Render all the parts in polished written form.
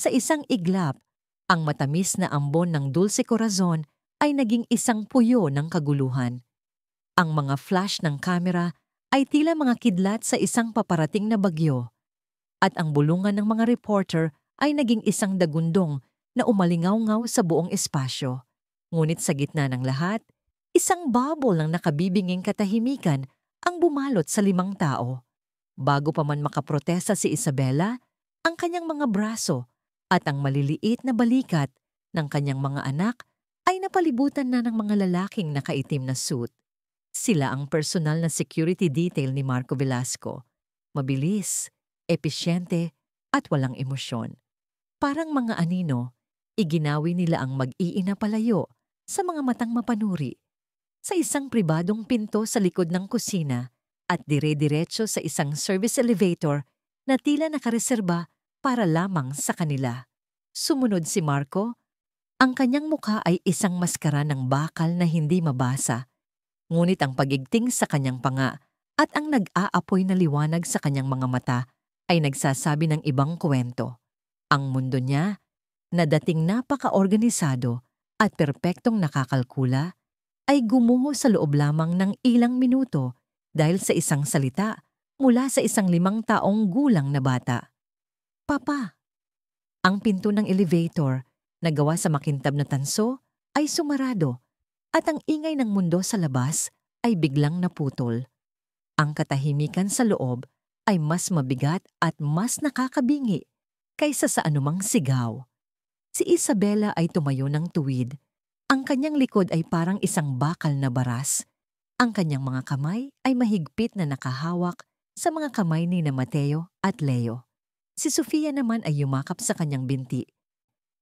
Sa isang iglap, ang matamis na ambon ng Dulce Corazon ay naging isang puyo ng kaguluhan. Ang mga flash ng kamera ay tila mga kidlat sa isang paparating na bagyo. At ang bulungan ng mga reporter ay naging isang dagundong na umalingaw-ngaw sa buong espasyo. Ngunit sa gitna ng lahat, isang bubble ng nakabibinging katahimikan ang bumalot sa 5 tao. Bago pa man makaprotesta si Isabela, ang kanyang mga braso at ang maliliit na balikat ng kanyang mga anak ay napalibutan na ng mga lalaking nakaitim na suit. Sila ang personal na security detail ni Marco Velasco. Mabilis, episyente at walang emosyon. Parang mga anino, iginawi nila ang mag-iina palayo sa mga matang mapanuri. Sa isang pribadong pinto sa likod ng kusina at dire-diretso sa isang service elevator na tila nakareserba para lamang sa kanila. Sumunod si Marco. Ang kanyang mukha ay isang maskara ng bakal na hindi mabasa. Ngunit ang pagigting sa kanyang panga at ang nag-aapoy na liwanag sa kanyang mga mata ay nagsasabi ng ibang kwento. Ang mundo niya, na dating napaka-organisado at perpektong nakakalkula, ay gumuho sa loob lamang ng ilang minuto dahil sa isang salita mula sa isang 5 taong gulang na bata. Papa! Ang pinto ng elevator na gawa sa makintab na tanso ay sumarado at ang ingay ng mundo sa labas ay biglang naputol. Ang katahimikan sa loob ay mas mabigat at mas nakakabingi kaysa sa anumang sigaw. Si Isabela ay tumayo ng tuwid. Ang kanyang likod ay parang isang bakal na baras. Ang kanyang mga kamay ay mahigpit na nakahawak sa mga kamay ni Mateo at Leo. Si Sofia naman ay yumakap sa kanyang binti.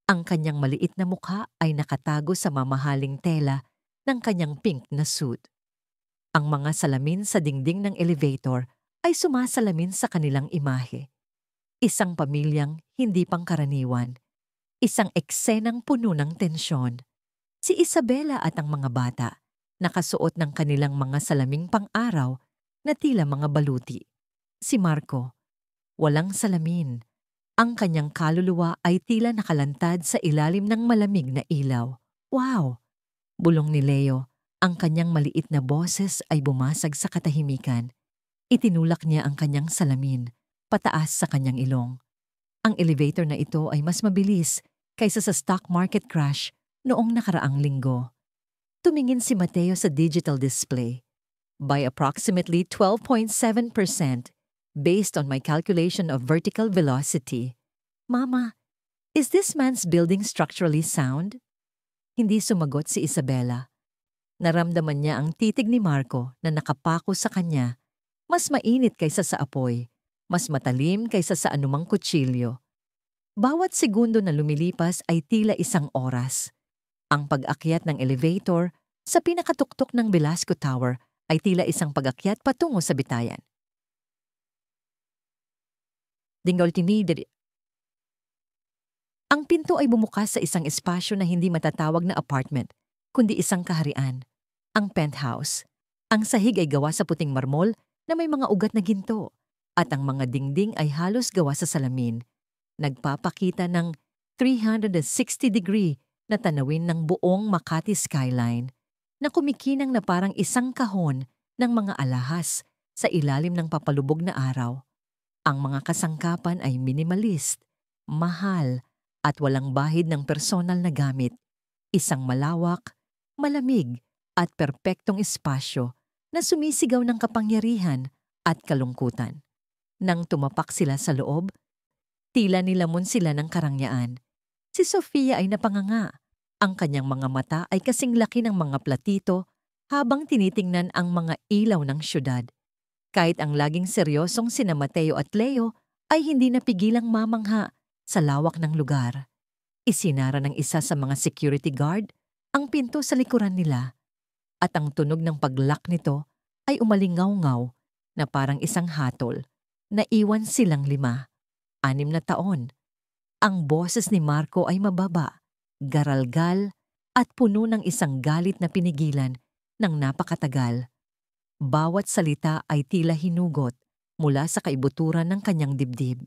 Ang kanyang maliit na mukha ay nakatago sa mamahaling tela ng kanyang pink na suit. Ang mga salamin sa dingding ng elevator ay sumasalamin sa kanilang imahe. Isang pamilyang hindi pangkaraniwan. Isang eksenang puno ng tensyon. Si Isabela at ang mga bata, nakasuot ng kanilang mga salaming pang-araw na tila mga baluti. Si Marco, walang salamin. Ang kanyang kaluluwa ay tila nakalantad sa ilalim ng malamig na ilaw. Wow! Bulong ni Leo, ang kanyang maliit na boses ay bumasag sa katahimikan. Itinulak niya ang kanyang salamin, pataas sa kanyang ilong. Ang elevator na ito ay mas mabilis kaysa sa stock market crash noong nakaraang linggo. Tumingin si Mateo sa digital display. By approximately 12.7% based on my calculation of vertical velocity. Mama, is this man's building structurally sound? Hindi sumagot si Isabela. Naramdaman niya ang titig ni Marco na nakapako sa kanya. Mas mainit kaysa sa apoy, mas matalim kaysa sa anumang kutsilyo. Bawat segundo na lumilipas ay tila isang oras. Ang pag-akyat ng elevator sa pinakatuktok ng Velasco Tower ay tila isang pag-akyat patungo sa bitayan. Ang pinto ay bumukas sa isang espasyo na hindi matatawag na apartment, kundi isang kaharian, ang penthouse. Ang sahig ay gawa sa puting marmol na may mga ugat na ginto, at ang mga dingding ay halos gawa sa salamin. Nagpapakita ng 360-degree na tanawin ng buong Makati skyline na kumikinang na parang isang kahon ng mga alahas sa ilalim ng papalubog na araw. Ang mga kasangkapan ay minimalist, mahal, at walang bahid ng personal na gamit. Isang malawak, malamig, at perpektong espasyo na sumisigaw ng kapangyarihan at kalungkutan. Nang tumapak sila sa loob, tila nilamon sila ng karangyaan. Si Sofia ay napanganga. Ang kanyang mga mata ay kasing laki ng mga platito habang tinitingnan ang mga ilaw ng syudad. Kahit ang laging seryosong sina Mateo at Leo ay hindi napigilang mamangha sa lawak ng lugar. Isinara ng isa sa mga security guard ang pinto sa likuran nila at ang tunog ng pag-lock nito ay umalingaw-ngaw na parang isang hatol. Naiwan silang 5, 6 na taon. Ang boses ni Marco ay mababa, garalgal at puno ng isang galit na pinigilan ng napakatagal. Bawat salita ay tila hinugot mula sa kaibuturan ng kanyang dibdib.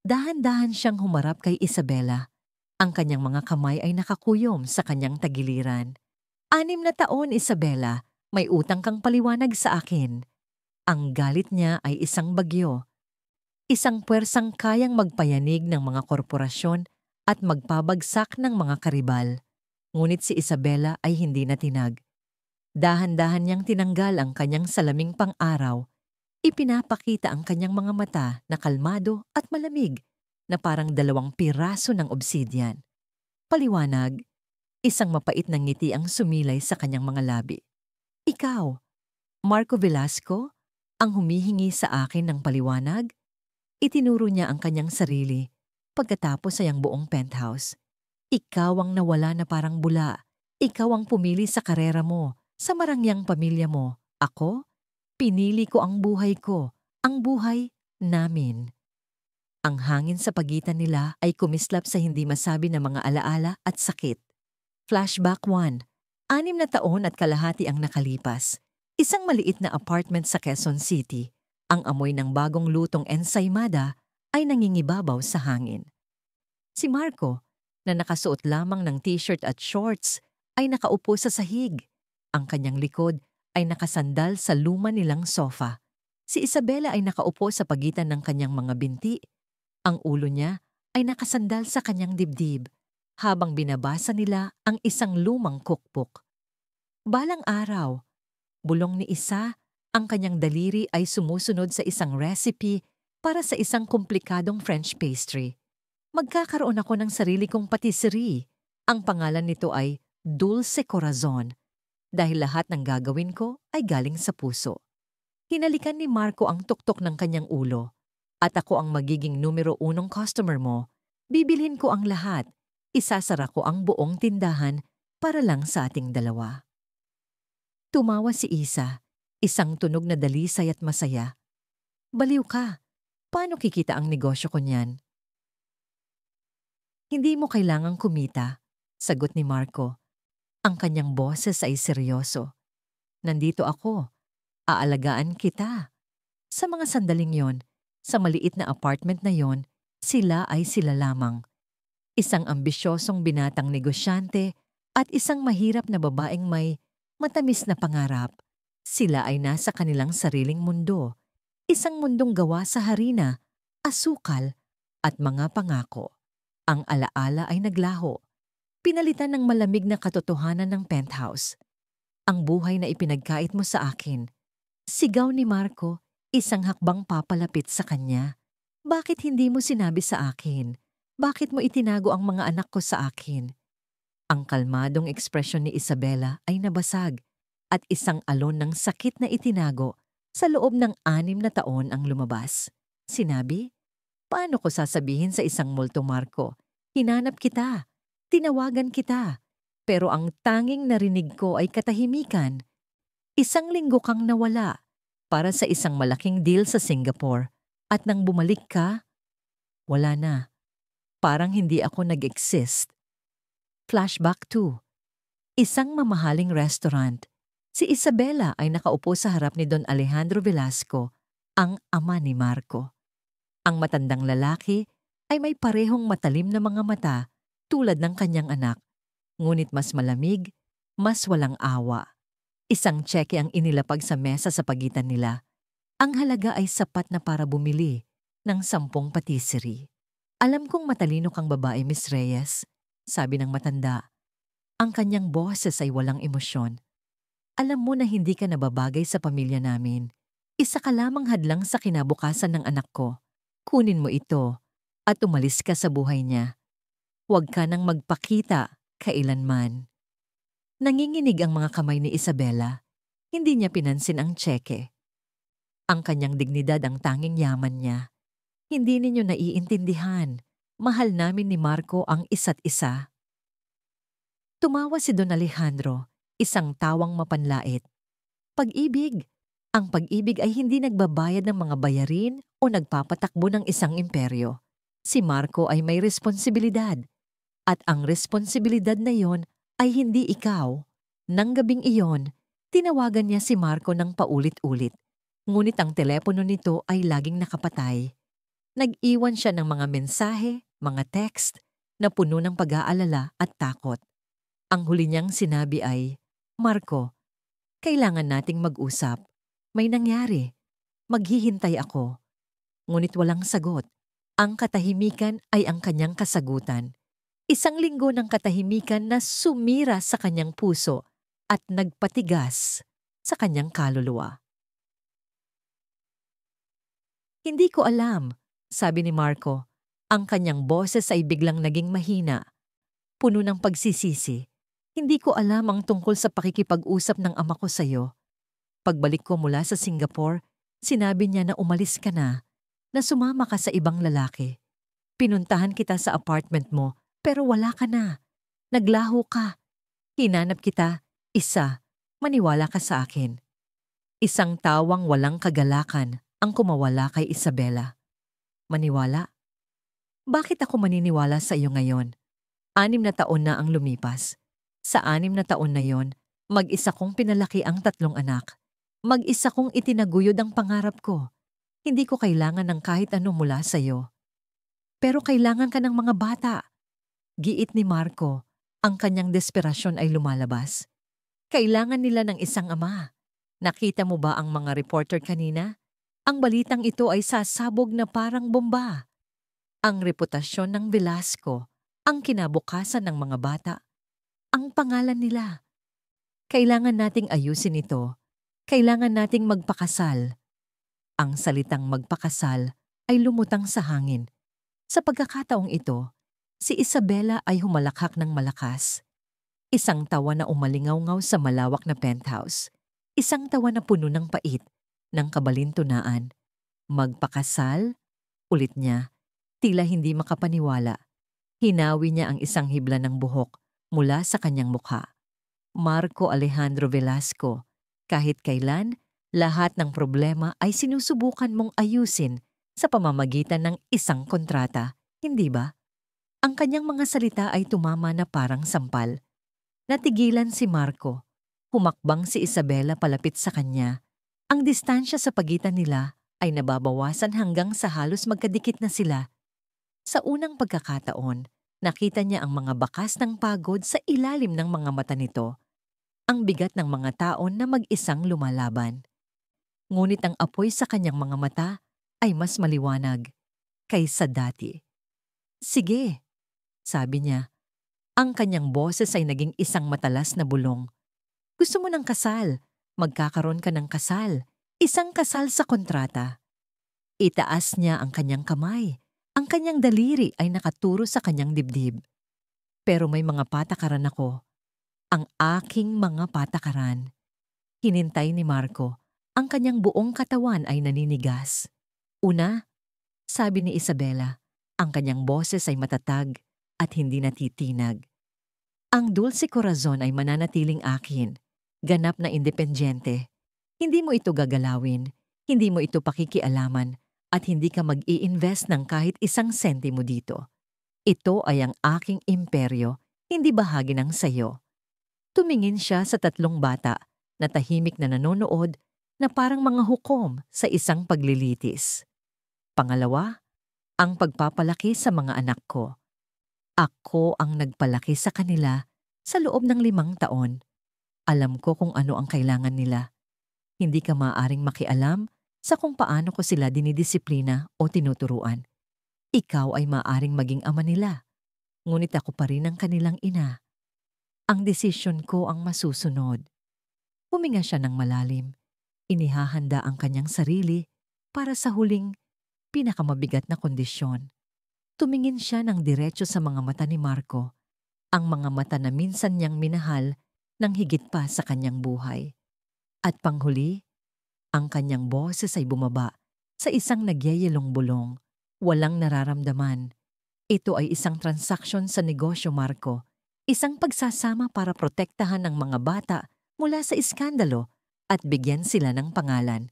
Dahan-dahan siyang humarap kay Isabela. Ang kanyang mga kamay ay nakakuyom sa kanyang tagiliran. 6 na taon, Isabela. May utang kang paliwanag sa akin. Ang galit niya ay isang bagyo. Isang puwersang kayang magpayanig ng mga korporasyon at magpabagsak ng mga karibal. Ngunit si Isabela ay hindi natinag. Dahan-dahan niyang tinanggal ang kanyang salaming pang-araw. Ipinapakita ang kanyang mga mata na kalmado at malamig na parang 2 piraso ng obsidian. Paliwanag, isang mapait na ngiti ang sumilay sa kanyang mga labi. Ikaw, Marco Velasco, ang humihingi sa akin ng paliwanag? Itinuro niya ang kanyang sarili pagkatapos ay ang buong penthouse. Ikaw ang nawala na parang bula. Ikaw ang pumili sa karera mo, sa marangyang pamilya mo. Ako? Pinili ko, ang buhay namin. Ang hangin sa pagitan nila ay kumislap sa hindi masabi na mga alaala at sakit. Flashback 1. 6 na taon at kalahati ang nakalipas. Isang maliit na apartment sa Quezon City. Ang amoy ng bagong lutong ensaymada ay nangingibabaw sa hangin. Si Marco, na nakasuot lamang ng t-shirt at shorts, ay nakaupo sa sahig. Ang kanyang likod ay nakasandal sa luma nilang sofa. Si Isabela ay nakaupo sa pagitan ng kanyang mga binti. Ang ulo niya ay nakasandal sa kanyang dibdib habang binabasa nila ang isang lumang cookbook. Balang araw, bulong ni isa, ang kanyang daliri ay sumusunod sa isang recipe para sa isang komplikadong French pastry. Magkakaroon ako ng sarili kong patisserie. Ang pangalan nito ay Dulce Corazon dahil lahat ng gagawin ko ay galing sa puso. Hinalikan ni Marco ang tuktok ng kanyang ulo. At ako ang magiging numero 1 customer mo. Bibilhin ko ang lahat. Isasara ko ang buong tindahan para lang sa ating dalawa. Tumawa si Isa, isang tunog na dalisay at masaya. Baliw ka. Paano kikita ang negosyo ko niyan? Hindi mo kailangang kumita, sagot ni Marco. Ang kanyang boses ay seryoso. Nandito ako. Aalagaan kita. Sa mga sandaling yon, sa maliit na apartment na yon, sila ay sila lamang. Isang ambisyosong binatang negosyante at isang mahirap na babaeng may matamis na pangarap. Sila ay nasa kanilang sariling mundo. Isang mundong gawa sa harina, asukal, at mga pangako. Ang alaala ay naglaho. Pinalitan ng malamig na katotohanan ng penthouse. Ang buhay na ipinagkait mo sa akin. Sigaw ni Marco, isang hakbang papalapit sa kanya. Bakit hindi mo sinabi sa akin? Bakit mo itinago ang mga anak ko sa akin? Ang kalmadong ekspresyon ni Isabela ay nabasag at isang alon ng sakit na itinago sa loob ng 6 na taon ang lumabas. Sinabi, paano ko sasabihin sa isang multo, Marco? Hinanap kita, tinawagan kita, pero ang tanging narinig ko ay katahimikan. 1 linggo kang nawala para sa isang malaking deal sa Singapore at nang bumalik ka, wala na. Parang hindi ako nag-exist. Flashback 2. Isang mamahaling restaurant. Si Isabela ay nakaupo sa harap ni Don Alejandro Velasco, ang ama ni Marco. Ang matandang lalaki ay may parehong matalim na mga mata tulad ng kanyang anak, ngunit mas malamig, mas walang awa. Isang tseke ang inilapag sa mesa sa pagitan nila. Ang halaga ay sapat na para bumili ng 10 patisserie. Alam kong matalino kang babae, Miss Reyes, sabi ng matanda. Ang kanyang boses ay walang emosyon. Alam mo na hindi ka nababagay sa pamilya namin. Isa ka lamang hadlang sa kinabukasan ng anak ko. Kunin mo ito at umalis ka sa buhay niya. Huwag ka nang magpakita kailanman. Nanginginig ang mga kamay ni Isabela. Hindi niya pinansin ang tseke. Ang kanyang dignidad ang tanging yaman niya. Hindi ninyo naiintindihan. Mahal namin ni Marco ang isa't isa. Tumawa si Don Alejandro, isang tawang mapanlait. Pag-ibig. Ang pag-ibig ay hindi nagbabayad ng mga bayarin o nagpapatakbo ng isang imperyo. Si Marco ay may responsibilidad. At ang responsibilidad na yon ay hindi ikaw. Nang gabing iyon, tinawagan niya si Marco ng paulit-ulit. Ngunit ang telepono nito ay laging nakapatay. Nag-iwan siya ng mga mensahe, mga text, na puno ng pag-aalala at takot. Ang huli niyang sinabi ay, "Marco, kailangan nating mag-usap. May nangyari. Maghihintay ako." Ngunit walang sagot. Ang katahimikan ay ang kanyang kasagutan. Isang linggo ng katahimikan na sumira sa kanyang puso at nagpatigas sa kanyang kaluluwa. "Hindi ko alam," sabi ni Marco. Ang kanyang boses ay biglang naging mahina, puno ng pagsisisi. "Hindi ko alam ang tungkol sa pakikipag-usap ng ama ko sa iyo. Pagbalik ko mula sa Singapore, sinabi niya na umalis ka na sumama ka sa ibang lalaki. Pinuntahan kita sa apartment mo, pero wala ka na. Naglaho ka. Hinanap kita, isa, maniwala ka sa akin." Isang tawang walang kagalakan ang kumawala kay Isabela. Maniwala? Bakit ako maniniwala sa iyo ngayon? 6 na taon na ang lumipas. Sa 6 na taon na yon, mag-isa kong pinalaki ang 3 anak. Mag-isa kong itinaguyod ang pangarap ko. Hindi ko kailangan ng kahit ano mula sa iyo. Pero kailangan ka ng mga bata. Giit ni Marco, ang kanyang desperasyon ay lumalabas. Kailangan nila ng isang ama. Nakita mo ba ang mga reporter kanina? Ang balitang ito ay sasabog na parang bomba. Ang reputasyon ng Velasco, ang kinabukasan ng mga bata, ang pangalan nila. Kailangan nating ayusin ito. Kailangan nating magpakasal. Ang salitang magpakasal ay lumutang sa hangin. Sa pagkakataong ito, si Isabela ay humalakhak ng malakas. Isang tawa na umalingaw-ngaw sa malawak na penthouse. Isang tawa na puno ng pait, ng kabalintunaan. Magpakasal? Ulit niya, tila hindi makapaniwala. Hinawi niya ang isang hibla ng buhok mula sa kanyang mukha. Marco Alejandro Velasco, kahit kailan, lahat ng problema ay sinusubukan mong ayusin sa pamamagitan ng isang kontrata, hindi ba? Ang kanyang mga salita ay tumama na parang sampal. Natigilan si Marco. Humakbang si Isabela palapit sa kanya. Ang distansya sa pagitan nila ay nababawasan hanggang sa halos magkadikit na sila. Sa unang pagkakataon, nakita niya ang mga bakas ng pagod sa ilalim ng mga mata nito. Ang bigat ng mga taon na mag-isang lumalaban. Ngunit ang apoy sa kanyang mga mata ay mas maliwanag kaysa dati. "Sige," sabi niya. Ang kanyang boses ay naging isang matalas na bulong. "Gusto mo ng kasal? Magkakaroon ka ng kasal. Isang kasal sa kontrata." Itaas niya ang kanyang kamay. Ang kanyang daliri ay nakaturo sa kanyang dibdib. "Pero may mga patakaran ako. Ang aking mga patakaran." Hinintay ni Marco. Ang kanyang buong katawan ay naninigas. "Una," sabi ni Isabela. Ang kanyang boses ay matatag at hindi natitinag. "Ang Dulce Corazon ay mananatiling akin. Ganap na independyente. Hindi mo ito gagalawin, hindi mo ito pakikialaman, at hindi ka mag-i-invest ng kahit 1 sentimo dito. Ito ay ang aking imperyo, hindi bahagi ng sayo." Tumingin siya sa 3 bata na tahimik na nanonood na parang mga hukom sa isang paglilitis. "Pangalawa, ang pagpapalaki sa mga anak ko. Ako ang nagpalaki sa kanila sa loob ng 5 taon. Alam ko kung ano ang kailangan nila. Hindi ka maaaring makialam sa kung paano ko sila dinidisiplina o tinuturuan. Ikaw ay maaaring maging ama nila, ngunit ako pa rin ang kanilang ina. Ang desisyon ko ang masusunod." Huminga siya ng malalim. Inihahanda ang kanyang sarili para sa huling, pinakamabigat na kondisyon. Tumingin siya ng diretso sa mga mata ni Marco, ang mga mata na minsan niyang minahal ng higit pa sa kanyang buhay. At panghuli, ang kanyang boses ay bumaba sa isang nagyayelong bulong. "Walang nararamdaman. Ito ay isang transaksyon sa negosyo, Marco. Isang pagsasama para protektahan ang mga bata mula sa iskandalo at bigyan sila ng pangalan.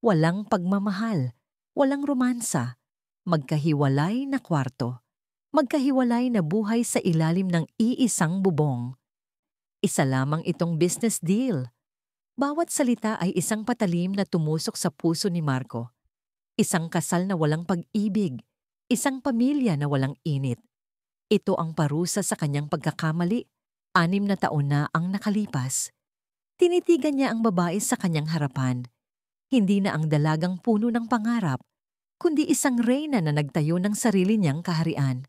Walang pagmamahal, walang romansa. Magkahiwalay na kwarto. Magkahiwalay na buhay sa ilalim ng iisang bubong. Isa lamang itong business deal." Bawat salita ay isang patalim na tumusok sa puso ni Marco. Isang kasal na walang pag-ibig, isang pamilya na walang init. Ito ang parusa sa kanyang pagkakamali. 6 na taon na ang nakalipas. Tinitigan niya ang babae sa kanyang harapan. Hindi na ang dalagang puno ng pangarap, kundi isang reyna na nagtayo ng sarili niyang kaharian.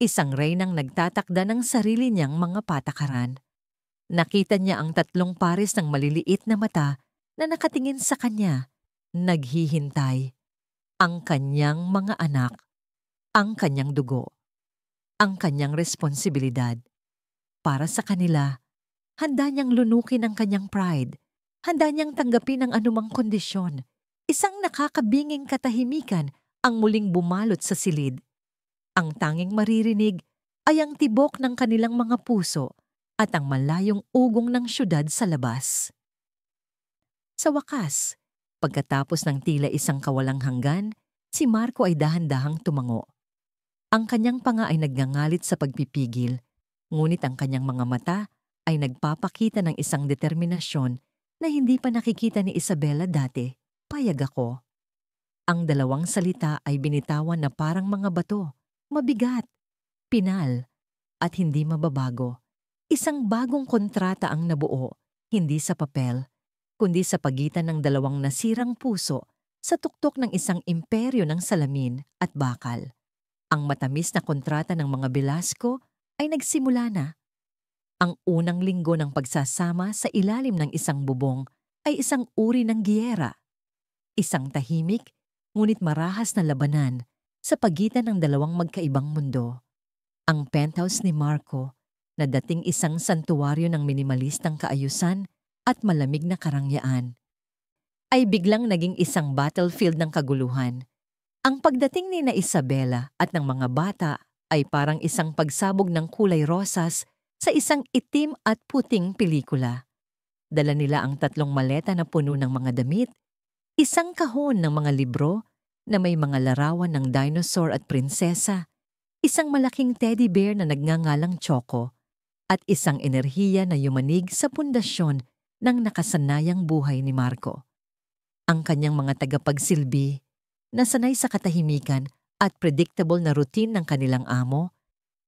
Isang reynang nagtatakda ng sarili niyang mga patakaran. Nakita niya ang 3 pares ng maliliit na mata na nakatingin sa kanya, naghihintay. Ang kanyang mga anak, ang kanyang dugo, ang kanyang responsibilidad. Para sa kanila, handa niyang lunukin ang kanyang pride, handa niyang tanggapin ang anumang kondisyon. Isang nakakabinging katahimikan ang muling bumalot sa silid. Ang tanging maririnig ay ang tibok ng kanilang mga puso at ang malayong ugong ng syudad sa labas. Sa wakas, pagkatapos ng tila isang kawalang hanggan, si Marco ay dahan-dahang tumango. Ang kanyang panga ay nagngangalit sa pagpipigil, ngunit ang kanyang mga mata ay nagpapakita ng isang determinasyon na hindi pa nakikita ni Isabela dati. Payag ako. Ang 2 salita ay binitawan na parang mga bato, mabigat, pinal, at hindi mababago. Isang bagong kontrata ang nabuo, hindi sa papel, kundi sa pagitan ng 2 nasirang puso sa tuktok ng isang imperyo ng salamin at bakal. Ang matamis na kontrata ng mga Velasco ay nagsimula na. Ang unang linggo ng pagsasama sa ilalim ng isang bubong ay isang uri ng giyera. Isang tahimik, ngunit marahas na labanan sa pagitan ng 2 magkaibang mundo. Ang penthouse ni Marco, na dating isang santuwaryo ng minimalistang kaayusan at malamig na karangyaan, ay biglang naging isang battlefield ng kaguluhan. Ang pagdating ni na Isabela at ng mga bata ay parang isang pagsabog ng kulay rosas sa isang itim at puting pelikula. Dala nila ang 3 maleta na puno ng mga damit, isang kahon ng mga libro na may mga larawan ng dinosaur at prinsesa, isang malaking teddy bear na nagngangalang Choco, at isang enerhiya na yumanig sa pundasyon ng nakasanayang buhay ni Marco. Ang kanyang mga tagapagsilbi, na sanay sa katahimikan at predictable na routine ng kanilang amo,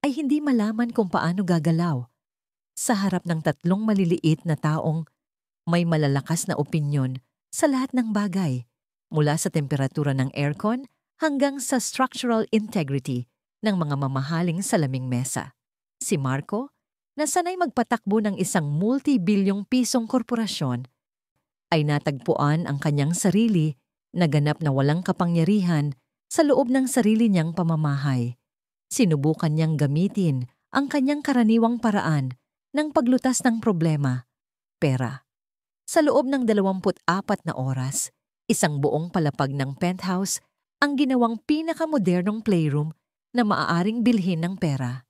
ay hindi malaman kung paano gagalaw sa harap ng 3 maliliit na taong may malalakas na opinyon sa lahat ng bagay, mula sa temperatura ng aircon hanggang sa structural integrity ng mga mamahaling salaming mesa. Si Marco, na sanay magpatakbo ng isang multi-bilyong pisong korporasyon, ay natagpuan ang kanyang sarili na ganap na walang kapangyarihan sa loob ng sarili niyang pamamahay. Sinubukan niyang gamitin ang kanyang karaniwang paraan ng paglutas ng problema, pera. Sa loob ng 24 na oras, isang buong palapag ng penthouse ang ginawang pinakamodernong playroom na maaaring bilhin ng pera.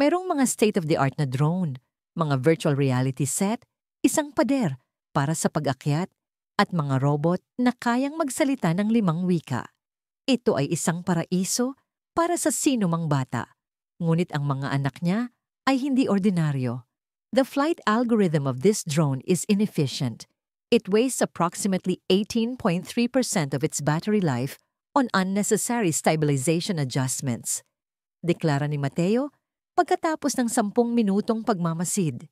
Mayroong mga state-of-the-art na drone, mga virtual reality set, isang pader para sa pag-akyat, at mga robot na kayang magsalita ng 5 wika. Ito ay isang paraiso para sa sinumang bata, ngunit ang mga anak niya ay hindi ordinaryo. The flight algorithm of this drone is inefficient. It wastes approximately 18.3% of its battery life on unnecessary stabilization adjustments. Deklara ni Mateo pagkatapos ng 10 minutong pagmamasid.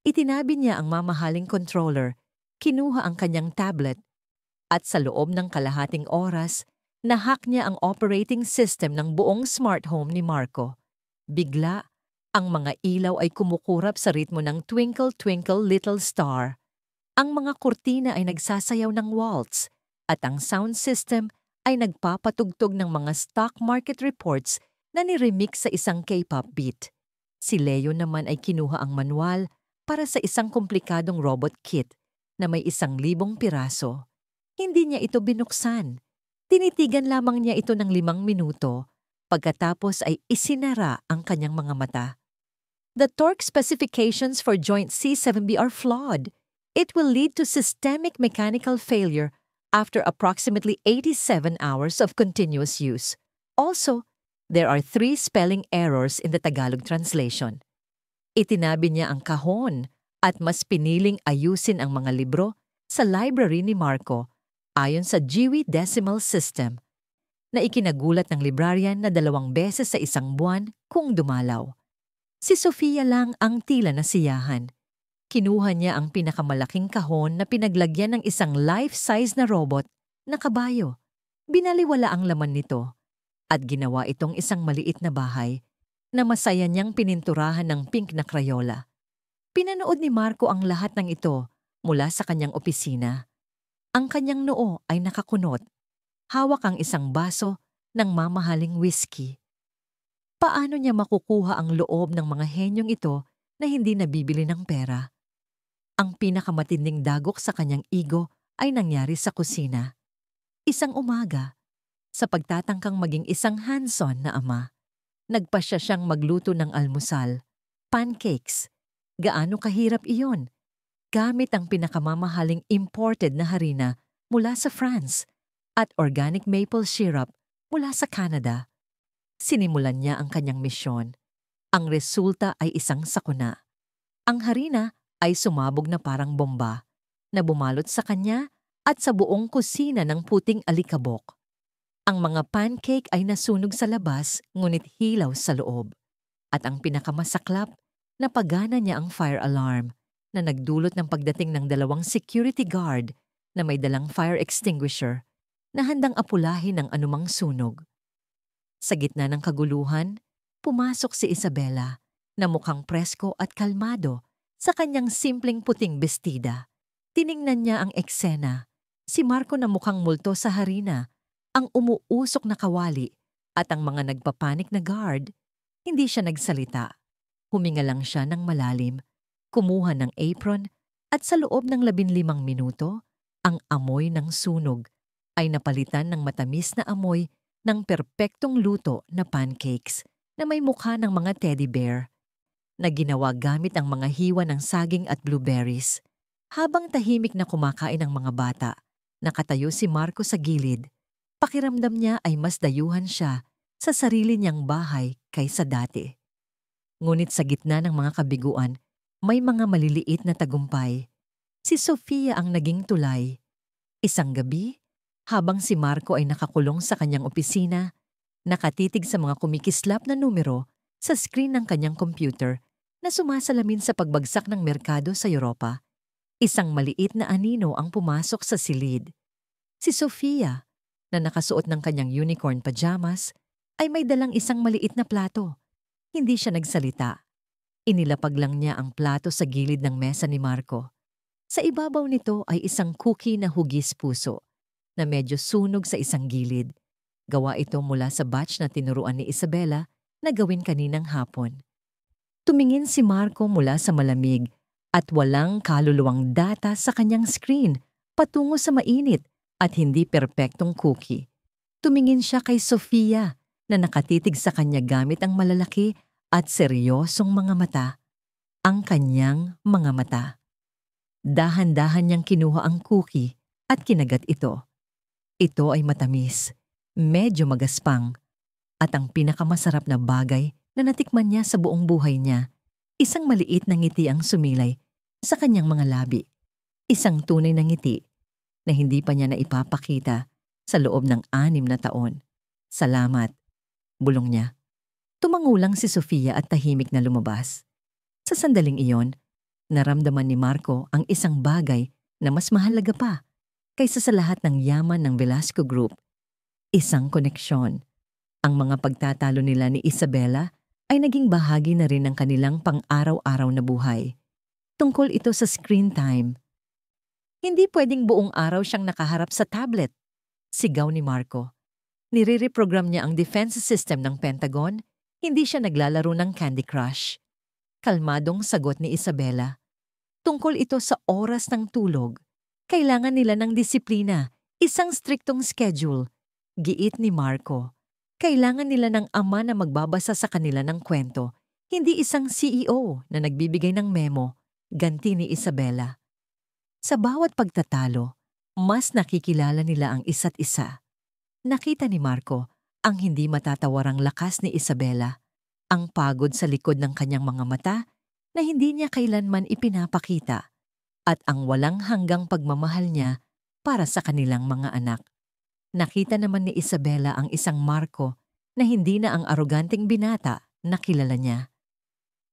Itinabi niya ang mamahaling controller, kinuha ang kanyang tablet, at sa loob ng kalahating oras, nahack niya ang operating system ng buong smart home ni Marco. Bigla, ang mga ilaw ay kumukurap sa ritmo ng Twinkle Twinkle Little Star. Ang mga kurtina ay nagsasayaw ng waltz, at ang sound system ay nagpapatugtog ng mga stock market reports na niremix sa isang K-pop beat. Si Leo naman ay kinuha ang manual para sa isang komplikadong robot kit na may 1,000 piraso. Hindi niya ito binuksan. Tinitigan lamang niya ito ng 5 minuto, pagkatapos ay isinara ang kanyang mga mata. The torque specifications for joint C7B are flawed. It will lead to systemic mechanical failure after approximately 87 hours of continuous use. Also, there are 3 spelling errors in the Tagalog translation. Itinabi niya ang kahon at mas piniling ayusin ang mga libro sa library ni Marco ayon sa Dewey Decimal System. na ikinagulat ng librarian na 2 beses sa isang buwan kung dumalaw. Si Sofia lang ang tila nasiyahan. Kinuha niya ang pinakamalaking kahon na pinaglagyan ng isang life-size na robot na kabayo. Binaliwala ang laman nito at ginawa itong isang maliit na bahay na masaya niyang pininturahan ng pink na Crayola. Pinanood ni Marco ang lahat ng ito mula sa kanyang opisina. Ang kanyang noo ay nakakunot. Hawak ang isang baso ng mamahaling whiskey. Paano niya makukuha ang loob ng mga henyong ito na hindi nabibili ng pera? Ang pinakamatinding dagok sa kanyang ego ay nangyari sa kusina. Isang umaga, sa pagtatangkang maging isang hands-on na ama, nagpasya siyang magluto ng almusal, pancakes. Gaano kahirap iyon? Gamit ang pinakamamahaling imported na harina mula sa France at organic maple syrup mula sa Canada. Sinimulan niya ang kanyang misyon. Ang resulta ay isang sakuna. Ang harina ay sumabog na parang bomba na bumalot sa kanya at sa buong kusina ng puting alikabok. Ang mga pancake ay nasunog sa labas ngunit hilaw sa loob. At ang pinakamasaklap, napagana niya ang fire alarm na nagdulot ng pagdating ng 2 security guard na may dalang fire extinguisher na handang apulahin ng anumang sunog. Sa gitna ng kaguluhan, pumasok si Isabela na mukhang presko at kalmado sa kanyang simpleng puting bestida. Tiningnan niya ang eksena. Si Marco na mukhang multo sa harina, ang umuusok na kawali at ang mga nagpapanik na guard. Hindi siya nagsalita. Huminga lang siya ng malalim, kumuha ng apron at sa loob ng 15 minuto, ang amoy ng sunog ay napalitan ng matamis na amoy ng perpektong luto na pancakes na may mukha ng mga teddy bear na ginawa gamit ang mga hiwa ng saging at blueberries. Habang tahimik na kumakain ang mga bata, nakatayo si Marco sa gilid. Pakiramdam niya ay mas dayuhan siya sa sarili niyang bahay kaysa dati. Ngunit sa gitna ng mga kabiguan, may mga maliliit na tagumpay. Si Sofia ang naging tulay. Isang gabi, habang si Marco ay nakakulong sa kanyang opisina, nakatitig sa mga kumikislap na numero sa screen ng kanyang computer na sumasalamin sa pagbagsak ng merkado sa Europa. Isang maliit na anino ang pumasok sa silid. Si Sofia, na nakasuot ng kanyang unicorn pajamas, ay may dalang isang maliit na plato. Hindi siya nagsalita. Inilapag lang niya ang plato sa gilid ng mesa ni Marco. Sa ibabaw nito ay isang cookie na hugis puso na medyo sunog sa isang gilid. Gawa ito mula sa batch na tinuruan ni Isabela na gawin kaninang hapon. Tumingin si Marco mula sa malamig at walang kaluluwang data sa kanyang screen patungo sa mainit at hindi perpektong cookie. Tumingin siya kay Sofia na nakatitig sa kanya gamit ang malalaki at seryosong mga mata. Ang kanyang mga mata. Dahan-dahan niyang kinuha ang cookie at kinagat ito. Ito ay matamis, medyo magaspang, at ang pinakamasarap na bagay na natikman niya sa buong buhay niya, isang maliit na ngiti ang sumilay sa kanyang mga labi. Isang tunay na ngiti na hindi pa niya naipapakita sa loob ng 6 na taon. Salamat, bulong niya. Tumangulang si Sofia at tahimik na lumabas. Sa sandaling iyon, naramdaman ni Marco ang isang bagay na mas mahalaga pa kaysa sa lahat ng yaman ng Velasco Group. Isang koneksyon. Ang mga pagtatalo nila ni Isabela ay naging bahagi na rin ng kanilang pang-araw-araw na buhay. Tungkol ito sa screen time. Hindi pwedeng buong araw siyang nakaharap sa tablet, sigaw ni Marco. Nire-reprogram niya ang defense system ng Pentagon, hindi siya naglalaro ng Candy Crush. Kalmadong sagot ni Isabela. Tungkol ito sa oras ng tulog. Kailangan nila ng disiplina, isang striktong schedule. Giit ni Marco. Kailangan nila ng ama na magbabasa sa kanila ng kwento, hindi isang CEO na nagbibigay ng memo, ganti ni Isabela. Sa bawat pagtatalo, mas nakikilala nila ang isa't isa. Nakita ni Marco ang hindi matatawarang lakas ni Isabela, ang pagod sa likod ng kanyang mga mata na hindi niya kailanman ipinapakita, at ang walang hanggang pagmamahal niya para sa kanilang mga anak. Nakita naman ni Isabela ang isang Marco na hindi na ang aroganteng binata na kilala niya.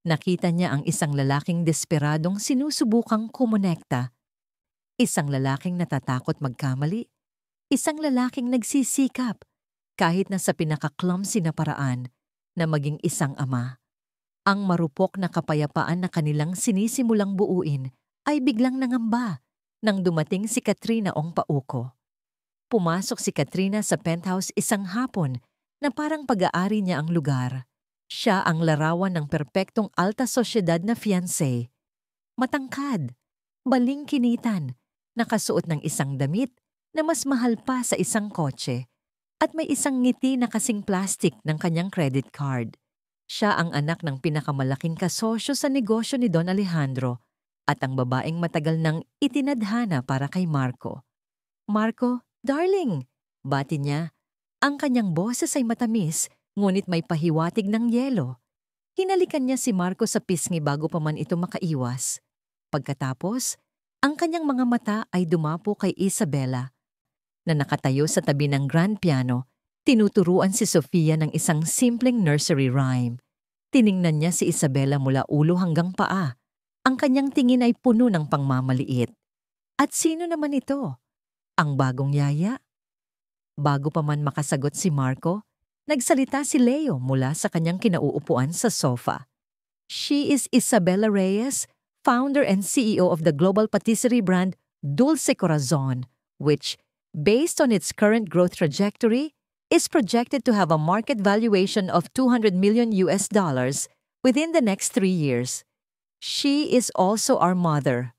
Nakita niya ang isang lalaking desperadong sinusubukang kumonekta, isang lalaking natatakot magkamali, isang lalaking nagsisikap kahit na sa pinaka-clumsy na paraan na maging isang ama. Ang marupok na kapayapaan na kanilang sinisimulang buuin ay biglang nangamba nang dumating si Katrina Ong Pauko. Pumasok si Katrina sa penthouse isang hapon na parang pag-aari niya ang lugar. Siya ang larawan ng perpektong alta sosyedad na fiancé. Matangkad, balingkinitan, nakasuot ng isang damit na mas mahal pa sa isang kotse, at may isang ngiti na kasing plastic ng kanyang credit card. Siya ang anak ng pinakamalaking kasosyo sa negosyo ni Don Alejandro at ang babaeng matagal nang itinadhana para kay Marco. "Marco, darling!" bati niya. Ang kanyang boses ay matamis, ngunit may pahiwatig ng yelo. Hinalikan niya si Marco sa pisngi bago pa man ito makaiwas. Pagkatapos, ang kanyang mga mata ay dumapo kay Isabela, na nakatayo sa tabi ng grand piano. Tinuturuan si Sofia ng isang simpleng nursery rhyme. Tiningnan niya si Isabela mula ulo hanggang paa. Ang kanyang tingin ay puno ng pangmamaliit. At sino naman ito? Ang bagong yaya? Bago pa man makasagot si Marco, nagsalita si Leo mula sa kanyang kinauupuan sa sofa. She is Isabela Reyes, founder and CEO of the global patisserie brand Dulce Corazon, which, based on its current growth trajectory, is projected to have a market valuation of $200 million within the next 3 years. She is also our mother.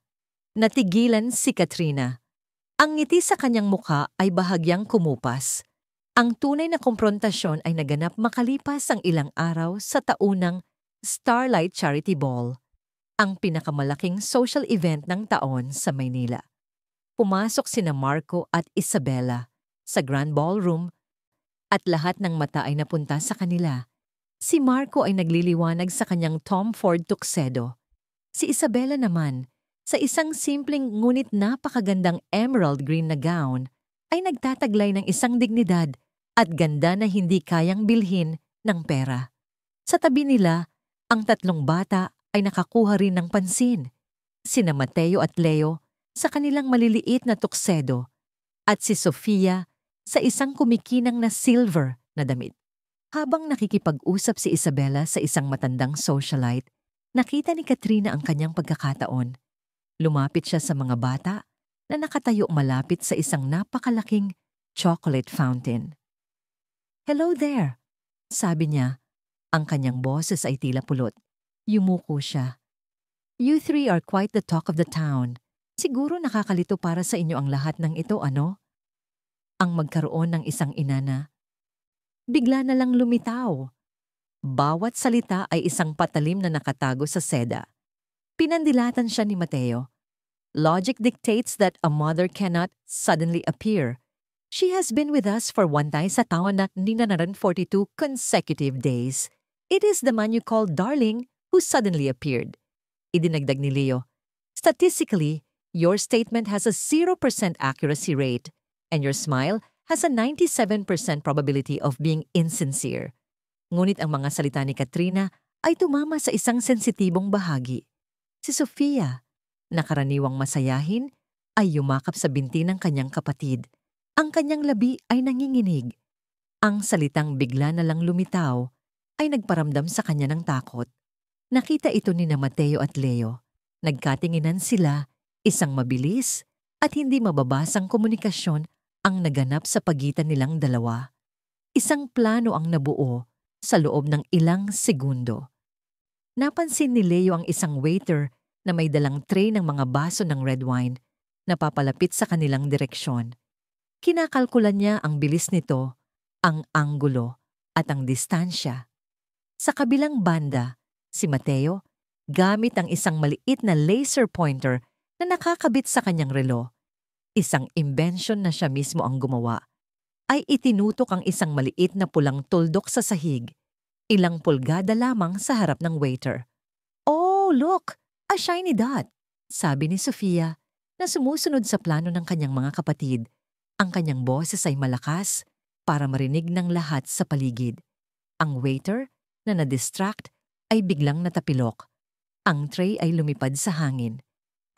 Natigilan si Katrina. Ang ngiti sa kanyang mukha ay bahagyang kumupas. Ang tunay na komprontasyon ay naganap makalipas ang ilang araw sa taunang Starlight Charity Ball, ang pinakamalaking social event ng taon sa Maynila. Pumasok sina Marco at Isabela sa Grand Ballroom at lahat ng mata ay napunta sa kanila. Si Marco ay nagliliwanag sa kanyang Tom Ford tuxedo. Si Isabela naman, sa isang simpleng ngunit napakagandang emerald green na gown, ay nagtataglay ng isang dignidad at ganda na hindi kayang bilhin ng pera. Sa tabi nila, ang tatlong bata ay nakakuha rin ng pansin. Sina Mateo at Leo sa kanilang maliliit na tuxedo at si Sofia sa isang kumikinang na silver na damit. Habang nakikipag-usap si Isabela sa isang matandang socialite, nakita ni Katrina ang kanyang pagkakataon. Lumapit siya sa mga bata na nakatayo malapit sa isang napakalaking chocolate fountain. "Hello there," sabi niya. Ang kanyang boses ay tila pulot. Yumuko siya. "You three are quite the talk of the town. Siguro nakakalito para sa inyo ang lahat ng ito, ano?" Ang magkaroon ng isang ina na bigla na lang lumitaw. Bawat salita ay isang patalim na nakatago sa seda. Pinandilatan siya ni Mateo. Logic dictates that a mother cannot suddenly appear. She has been with us for 1,942 consecutive days. It is the man you call darling who suddenly appeared. Idinagdag ni Leo, statistically, your statement has a 0% accuracy rate, and your smile has a 97% probability of being insincere. Ngunit ang mga salita ni Katrina ay tumama sa isang sensitibong bahagi. Si Sofia, na karaniwang masayahin, ay yumakap sa binti ng kanyang kapatid. Ang kanyang labi ay nanginginig. Ang salitang bigla na lang lumitaw ay nagparamdam sa kanya ng takot. Nakita ito ni Mateo at Leo. Nagkatinginan sila, isang mabilis at hindi mababasang komunikasyon ang naganap sa pagitan nilang dalawa. Isang plano ang nabuo sa loob ng ilang segundo. Napansin ni Leo ang isang waiter na may dalang tray ng mga baso ng red wine na papalapit sa kanilang direksyon. Kinakalkulan niya ang bilis nito, ang anggulo at ang distansya. Sa kabilang banda, si Mateo, gamit ang isang maliit na laser pointer na nakakabit sa kanyang relo, isang invention na siya mismo ang gumawa, ay itinutok ang isang maliit na pulang tuldok sa sahig, ilang pulgada lamang sa harap ng waiter. "Oh, look! A shiny dot!" sabi ni Sofia na sumusunod sa plano ng kanyang mga kapatid. Ang kanyang boses ay malakas para marinig ng lahat sa paligid. Ang waiter na na-distract ay biglang natapilok. Ang tray ay lumipad sa hangin.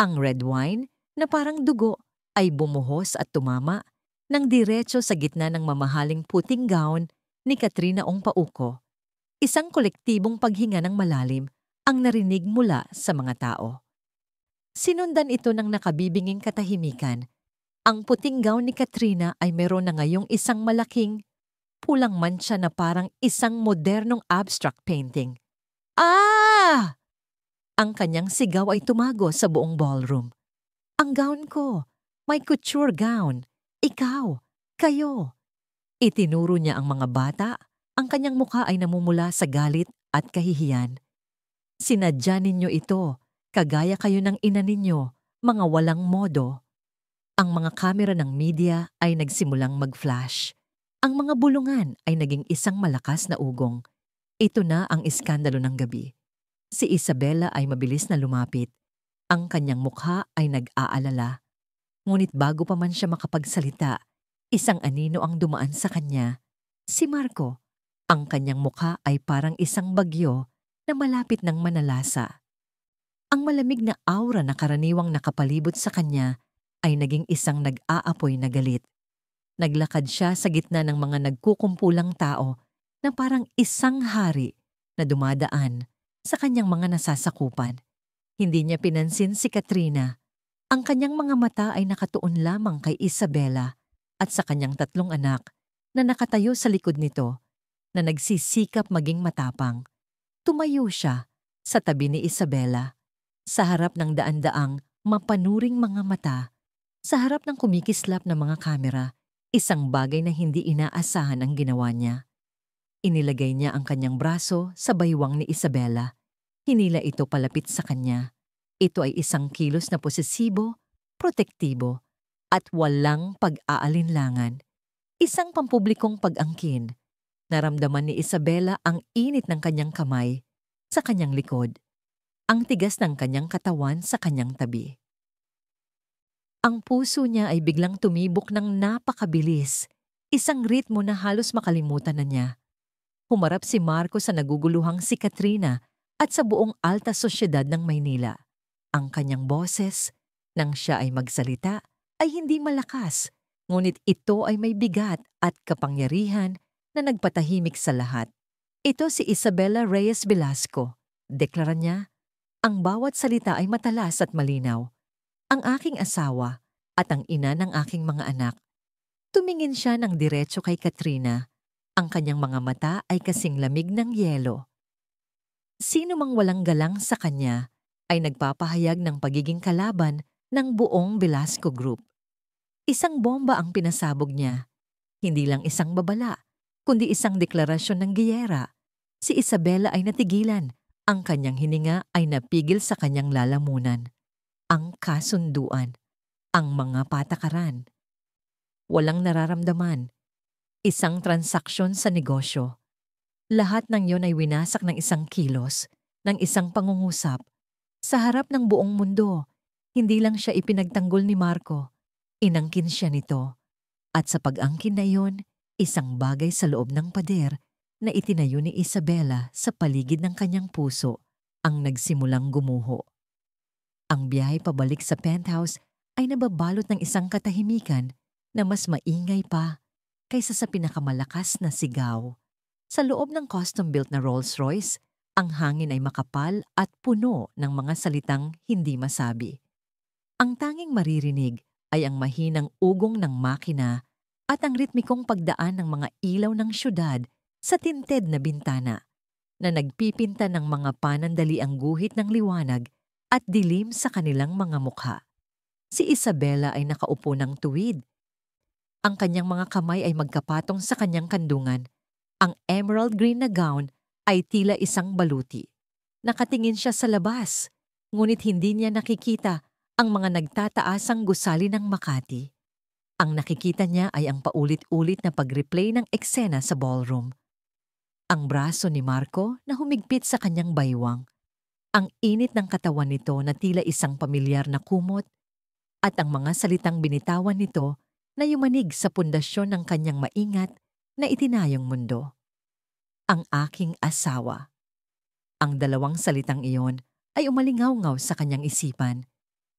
Ang red wine na parang dugo ay bumuhos at tumama ng diretso sa gitna ng mamahaling puting gown ni Katrina Ong Pauko. Isang kolektibong paghinga ng malalim ang narinig mula sa mga tao. Sinundan ito ng nakabibinging katahimikan. Ang puting gown ni Katrina ay meron na ngayong isang malaking, pulang mantsa na parang isang modernong abstract painting. Ah! Ang kanyang sigaw ay tumago sa buong ballroom. Ang gown ko, my couture gown, ikaw, kayo. Itinuro niya ang mga bata, ang kanyang mukha ay namumula sa galit at kahihiyan. Sinadya ninyo ito, kagaya kayo ng ina ninyo, mga walang modo. Ang mga kamera ng media ay nagsimulang mag-flash. Ang mga bulungan ay naging isang malakas na ugong. Ito na ang iskandalo ng gabi. Si Isabela ay mabilis na lumapit. Ang kanyang mukha ay nag-aalala. Ngunit bago pa man siya makapagsalita, isang anino ang dumaan sa kanya. Si Marco. Ang kanyang mukha ay parang isang bagyo na malapit ng manalasa. Ang malamig na aura na karaniwang nakapalibot sa kanya ay naging isang nag-aapoy na galit. Naglakad siya sa gitna ng mga nagkukumpulang tao na parang isang hari na dumadaan sa kanyang mga nasasakupan. Hindi niya pinansin si Katrina. Ang kanyang mga mata ay nakatuon lamang kay Isabela at sa kanyang 3 anak na nakatayo sa likod nito na nagsisikap maging matapang. Tumayo siya sa tabi ni Isabela, sa harap ng daan-daang mapanuring mga mata, sa harap ng kumikislap na mga kamera, isang bagay na hindi inaasahan ang ginawa niya. Inilagay niya ang kanyang braso sa baywang ni Isabela. Hinila ito palapit sa kanya. Ito ay isang kilos na posesibo, protektibo, at walang pag-aalinlangan. Isang pampublikong pag-angkin. Naramdaman ni Isabela ang init ng kanyang kamay sa kanyang likod, ang tigas ng kanyang katawan sa kanyang tabi. Ang puso niya ay biglang tumibok ng napakabilis, isang ritmo na halos makalimutan na niya. Humarap si Marco sa naguguluhang si Katrina at sa buong alta sosyedad ng Maynila. Ang kanyang boses, nang siya ay magsalita, ay hindi malakas, ngunit ito ay may bigat at kapangyarihan na nagpatahimik sa lahat. Ito si Isabela Reyes Velasco. Deklara niya, ang bawat salita ay matalas at malinaw. Ang aking asawa at ang ina ng aking mga anak. Tumingin siya ng diretso kay Katrina. Ang kanyang mga mata ay kasing lamig ng yelo. Sino mang walang galang sa kanya ay nagpapahayag ng pagiging kalaban ng buong Velasco Group. Isang bomba ang pinasabog niya. Hindi lang isang babala, kundi isang deklarasyon ng giyera. Si Isabela ay natigilan. Ang kanyang hininga ay napigil sa kanyang lalamunan. Ang kasunduan. Ang mga patakaran. Walang nararamdaman. Isang transaksyon sa negosyo. Lahat ng yon ay winasak ng isang kilos, ng isang pangungusap. Sa harap ng buong mundo, hindi lang siya ipinagtanggol ni Marco. Inangkin siya nito. At sa pag-angkin na yon, isang bagay sa loob ng pader na itinayo ni Isabela sa paligid ng kanyang puso ang nagsimulang gumuho. Ang biyahe pabalik sa penthouse ay nababalot ng isang katahimikan na mas maingay pa kaysa sa pinakamalakas na sigaw. Sa loob ng custom-built na Rolls-Royce, ang hangin ay makapal at puno ng mga salitang hindi masabi. Ang tanging maririnig ay ang mahinang ugong ng makina at ang ritmikong pagdaan ng mga ilaw ng syudad sa tinted na bintana na nagpipinta ng mga panandaliang guhit ng liwanag at dilim sa kanilang mga mukha. Si Isabela ay nakaupo ng tuwid. Ang kanyang mga kamay ay magkapatong sa kanyang kandungan. Ang emerald green na gown ay tila isang baluti. Nakatingin siya sa labas, ngunit hindi niya nakikita ang mga nagtataasang gusali ng Makati. Ang nakikita niya ay ang paulit-ulit na pag-replay ng eksena sa ballroom. Ang braso ni Marco na humigpit sa kanyang baywang. Ang init ng katawan nito na tila isang pamilyar na kumot at ang mga salitang binitawan nito na yumanig sa pundasyon ng kanyang maingat na itinayong mundo. Ang aking asawa. Ang dalawang salitang iyon ay umalingaw-ngaw sa kanyang isipan,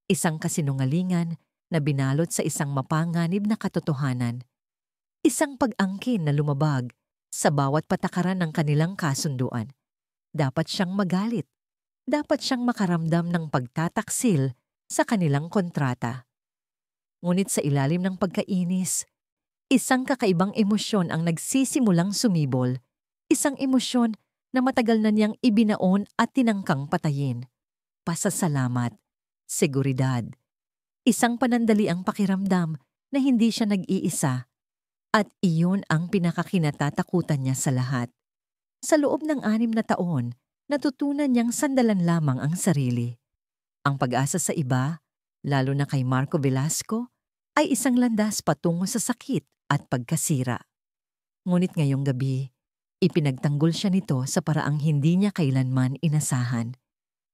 isang kasinungalingan na binalot sa isang mapanganib na katotohanan, isang pag-angkin na lumabag sa bawat patakaran ng kanilang kasunduan. Dapat siyang magalit, dapat siyang makaramdam ng pagtataksil sa kanilang kontrata. Ngunit sa ilalim ng pagkainis, isang kakaibang emosyon ang nagsisimulang sumibol, isang emosyon na matagal na niyang ibinaon at tinangkang patayin. Pasasalamat, seguridad. Isang panandaliang pakiramdam na hindi siya nag-iisa, at iyon ang pinakakinatatakutan niya sa lahat. Sa loob ng 6 na taon, natutunan niyang sandalan lamang ang sarili. Ang pag-asa sa iba, lalo na kay Marco Velasco, ay isang landas patungo sa sakit at pagkasira. Ngunit ngayong gabi, ipinagtanggol siya nito sa paraang hindi niya kailanman inasahan.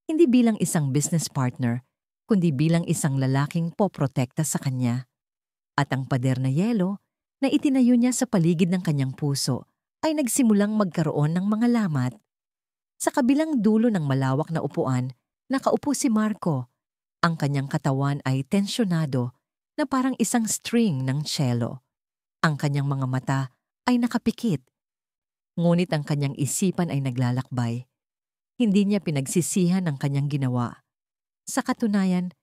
Hindi bilang isang business partner, kundi bilang isang lalaking poprotekta sa kanya. At ang pader na yelo na itinayo niya sa paligid ng kanyang puso ay nagsimulang magkaroon ng mga lamat. Sa kabilang dulo ng malawak na upuan, nakaupo si Marco. Ang kanyang katawan ay tensyonado na parang isang string ng cello. Ang kanyang mga mata ay nakapikit. Ngunit ang kanyang isipan ay naglalakbay. Hindi niya pinagsisihan ang kanyang ginawa. Sa katunayan,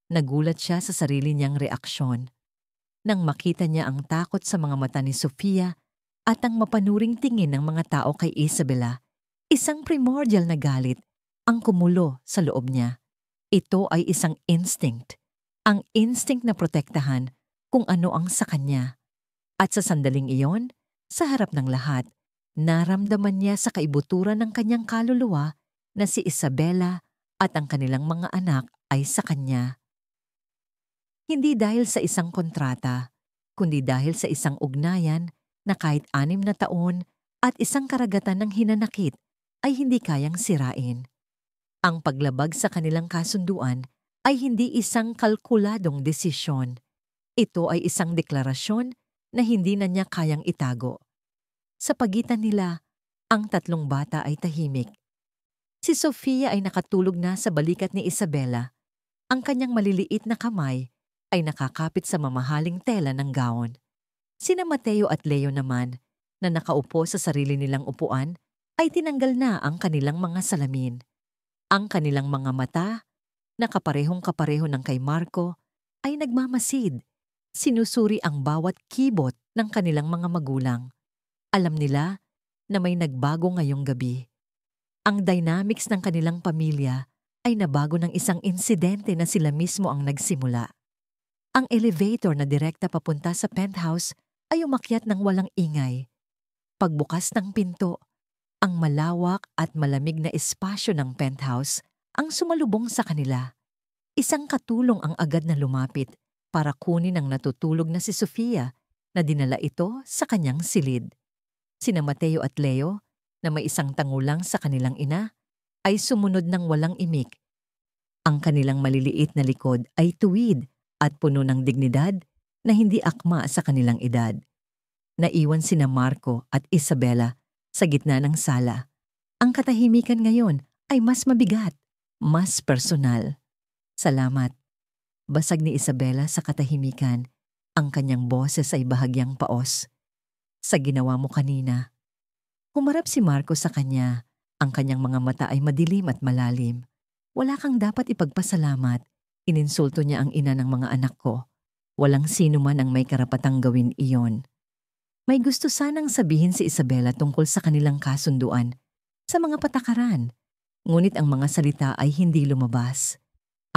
nagulat siya sa sarili niyang reaksyon. Nang makita niya ang takot sa mga mata ni Sofia at ang mapanuring tingin ng mga tao kay Isabela, isang primordial na galit ang kumulo sa loob niya. Ito ay isang instinct. Ang instinct na protektahan kung ano ang sa kanya. At sa sandaling iyon, sa harap ng lahat, naramdaman niya sa kaibuturan ng kanyang kaluluwa na si Isabela at ang kanilang mga anak ay sa kanya. Hindi dahil sa isang kontrata, kundi dahil sa isang ugnayan na kahit 6 na taon at isang karagatan ng hinanakit ay hindi kayang sirain. Ang paglabag sa kanilang kasunduan ay hindi isang kalkuladong desisyon. Ito ay isang deklarasyon na hindi na niya kayang itago. Sa pagitan nila, ang 3 bata ay tahimik. Si Sofia ay nakatulog na sa balikat ni Isabela. Ang kanyang maliliit na kamay ay nakakapit sa mamahaling tela ng gown. Sina Mateo at Leo naman, na nakaupo sa sarili nilang upuan, ay tinanggal na ang kanilang mga salamin. Ang kanilang mga mata, na kaparehong-kapareho ng kay Marco, ay nagmamasid. Sinusuri ang bawat kibot ng kanilang mga magulang. Alam nila na may nagbago ngayong gabi. Ang dynamics ng kanilang pamilya ay nabago ng isang insidente na sila mismo ang nagsimula. Ang elevator na direkta papunta sa penthouse ay umakyat ng walang ingay. Pagbukas ng pinto, ang malawak at malamig na espasyo ng penthouse ang sumalubong sa kanila. Isang katulong ang agad na lumapit para kunin ang natutulog na si Sofia na dinala ito sa kanyang silid. Sina Mateo at Leo, na may isang tangulang sa kanilang ina, ay sumunod ng walang imik. Ang kanilang maliliit na likod ay tuwid at puno ng dignidad na hindi akma sa kanilang edad. Naiwan sina Marco at Isabela sa gitna ng sala. Ang katahimikan ngayon ay mas mabigat, mas personal. Salamat. Basag ni Isabela sa katahimikan. Ang kanyang boses ay bahagyang paos. Sa ginawa mo kanina. Humarap si Marco sa kanya. Ang kanyang mga mata ay madilim at malalim. Wala kang dapat ipagpasalamat. Ininsulto niya ang ina ng mga anak ko. Walang sino man ang may karapatang gawin iyon. May gusto sanang sabihin si Isabela tungkol sa kanilang kasunduan, sa mga patakaran. Ngunit ang mga salita ay hindi lumabas.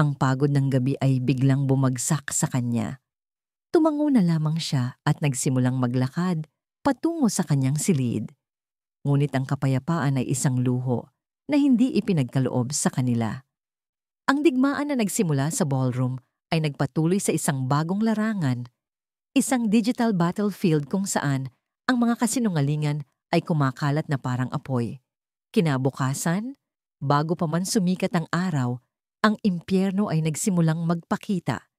Ang pagod ng gabi ay biglang bumagsak sa kanya. Tumango na lamang siya at nagsimulang maglakad patungo sa kanyang silid. Ngunit ang kapayapaan ay isang luho na hindi ipinagkaloob sa kanila. Ang digmaan na nagsimula sa ballroom ay nagpatuloy sa isang bagong larangan. Isang digital battlefield kung saan ang mga kasinungalingan ay kumakalat na parang apoy. Kinabukasan, bago pa man sumikat ang araw, ang impyerno ay nagsimulang magpakita.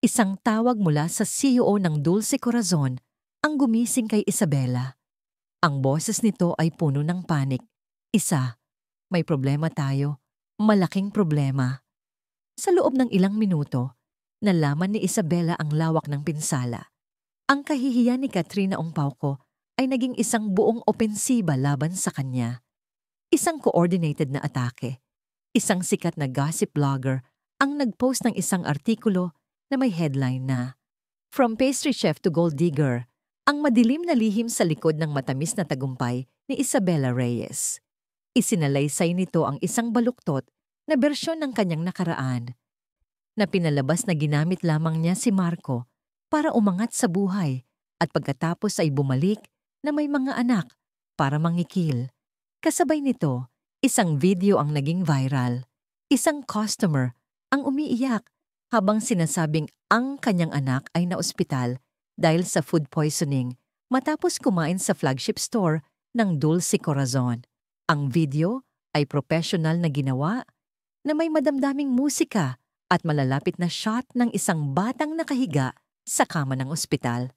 Isang tawag mula sa CEO ng Dulce Corazon ang gumising kay Isabela. Ang boses nito ay puno ng panik. Isa, may problema tayo. Malaking problema. Sa loob ng ilang minuto, nalaman ni Isabela ang lawak ng pinsala. Ang kahihiyan ni Katrina Ongpauco ay naging isang buong opensiba laban sa kanya. Isang coordinated na atake. Isang sikat na gossip blogger ang nagpost ng isang artikulo na may headline na From Pastry Chef to Gold Digger, ang madilim na lihim sa likod ng matamis na tagumpay ni Isabela Reyes. Isinalaysay nito ang isang baluktot na bersyon ng kanyang nakaraan na pinalabas na ginamit lamang niya si Marco para umangat sa buhay at pagkatapos ay bumalik na may mga anak para mangikil. Kasabay nito, isang video ang naging viral. Isang customer ang umiiyak habang sinasabing ang kanyang anak ay naospital dahil sa food poisoning matapos kumain sa flagship store ng Dulce Corazon. Ang video ay professional na ginawa na may madamdaming musika at malalapit na shot ng isang batang nakahiga sa kama ng ospital.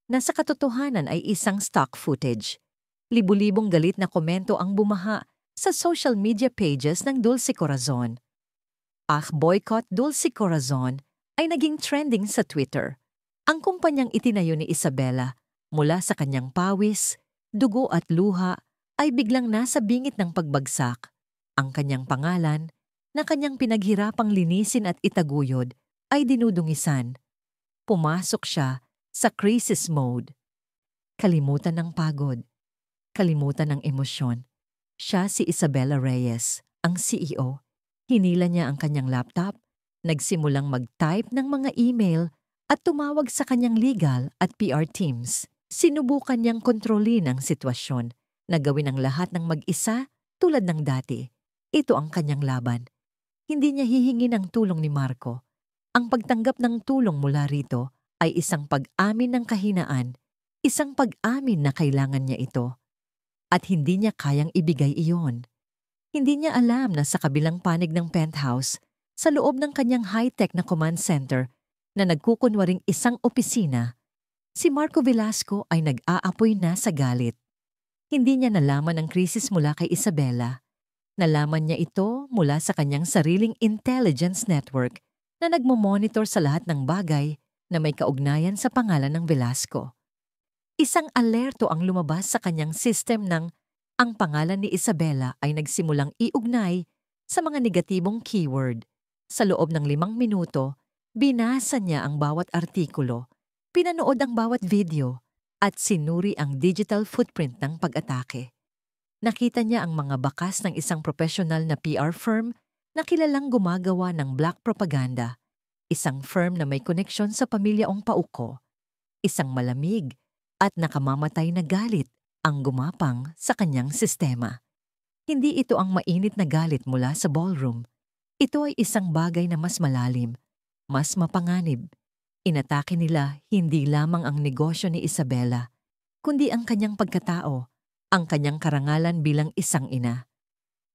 Nasa katotohanan ay isang stock footage. Libu-libong galit na komento ang bumaha sa social media pages ng Dulce Corazon. Boycott Dulce Corazon ay naging trending sa Twitter. Ang kumpanyang itinayo ni Isabela mula sa kanyang pawis, dugo at luha ay biglang nasa bingit ng pagbagsak. Ang kanyang pangalan, na kanyang pinaghirapang linisin at itaguyod, ay dinudungisan. Pumasok siya sa crisis mode. Kalimutan ng pagod. Kalimutan ng emosyon. Siya si Isabela Reyes, ang CEO. Hinila niya ang kanyang laptop, nagsimulang mag-type ng mga email at tumawag sa kanyang legal at PR teams. Sinubukan niyang kontrolin ang sitwasyon na gawin ang lahat ng mag-isa tulad ng dati. Ito ang kanyang laban. Hindi niya hihingi ng tulong ni Marco. Ang pagtanggap ng tulong mula rito ay isang pag-amin ng kahinaan, isang pag-amin na kailangan niya ito. At hindi niya kayang ibigay iyon. Hindi niya alam na sa kabilang panig ng penthouse, sa loob ng kanyang high-tech na command center na nagkukunwaring isang opisina, si Marco Velasco ay nag-aapoy na sa galit. Hindi niya nalaman ang krisis mula kay Isabela. Nalaman niya ito mula sa kanyang sariling intelligence network na nagmo-monitor sa lahat ng bagay na may kaugnayan sa pangalan ng Velasco. Isang alerto ang lumabas sa kanyang system ng ang pangalan ni Isabela ay nagsimulang iugnay sa mga negatibong keyword. Sa loob ng 5 minuto, binasa niya ang bawat artikulo, pinanood ang bawat video, at sinuri ang digital footprint ng pag-atake. Nakita niya ang mga bakas ng isang professional na PR firm na kilalang gumagawa ng black propaganda, isang firm na may koneksyon sa pamilya Ongpauco, isang malamig at nakamamatay na galit ang gumapang sa kanyang sistema. Hindi ito ang mainit na galit mula sa ballroom. Ito ay isang bagay na mas malalim, mas mapanganib. Inatake nila hindi lamang ang negosyo ni Isabela, kundi ang kanyang pagkatao, ang kanyang karangalan bilang isang ina.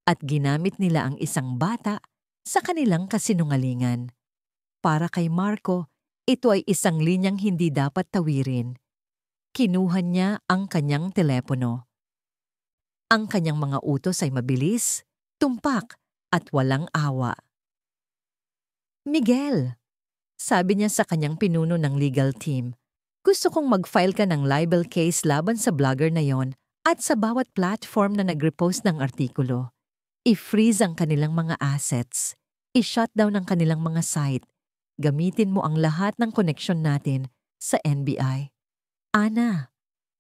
At ginamit nila ang isang bata sa kanilang kasinungalingan. Para kay Marco, ito ay isang linyang hindi dapat tawirin. Kinuha niya ang kanyang telepono. Ang kanyang mga utos ay mabilis, tumpak, at walang awa. Miguel, sabi niya sa kanyang pinuno ng legal team, gusto kong mag-file ka ng libel case laban sa blogger na yon at sa bawat platform na nag-repost ng artikulo. I-freeze ang kanilang mga assets. I-shutdown ang kanilang mga site. Gamitin mo ang lahat ng koneksyon natin sa NBI. Ana,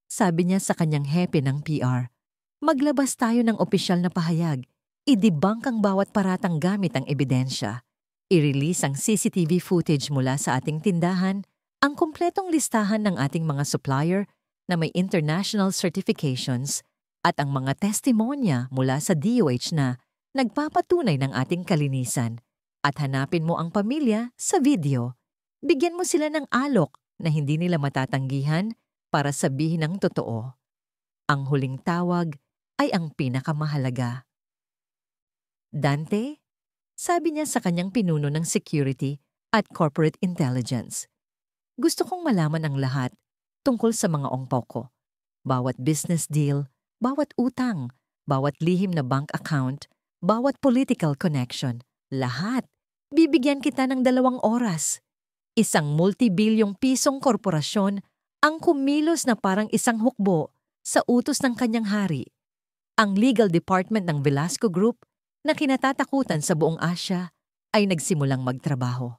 sabi niya sa kanyang hepe ng PR, maglabas tayo ng opisyal na pahayag. I-debunk ang bawat paratang gamit ang ebidensya. I-release ang CCTV footage mula sa ating tindahan, ang kumpletong listahan ng ating mga supplier na may international certifications at ang mga testimonya mula sa DOH na nagpapatunay ng ating kalinisan. At hanapin mo ang pamilya sa video. Bigyan mo sila ng alok na hindi nila matatanggihan para sabihin ang totoo. Ang huling tawag ay ang pinakamahalaga. Dante, sabi niya sa kanyang pinuno ng security at corporate intelligence. Gusto kong malaman ang lahat tungkol sa mga ongpao ko. Bawat business deal, bawat utang, bawat lihim na bank account, bawat political connection, lahat. Bibigyan kita ng 2 oras. Isang multi-bilyong pisong korporasyon ang kumilos na parang isang hukbo sa utos ng kanyang hari. Ang legal department ng Velasco Group na kinatatakutan sa buong Asia ay nagsimulang magtrabaho.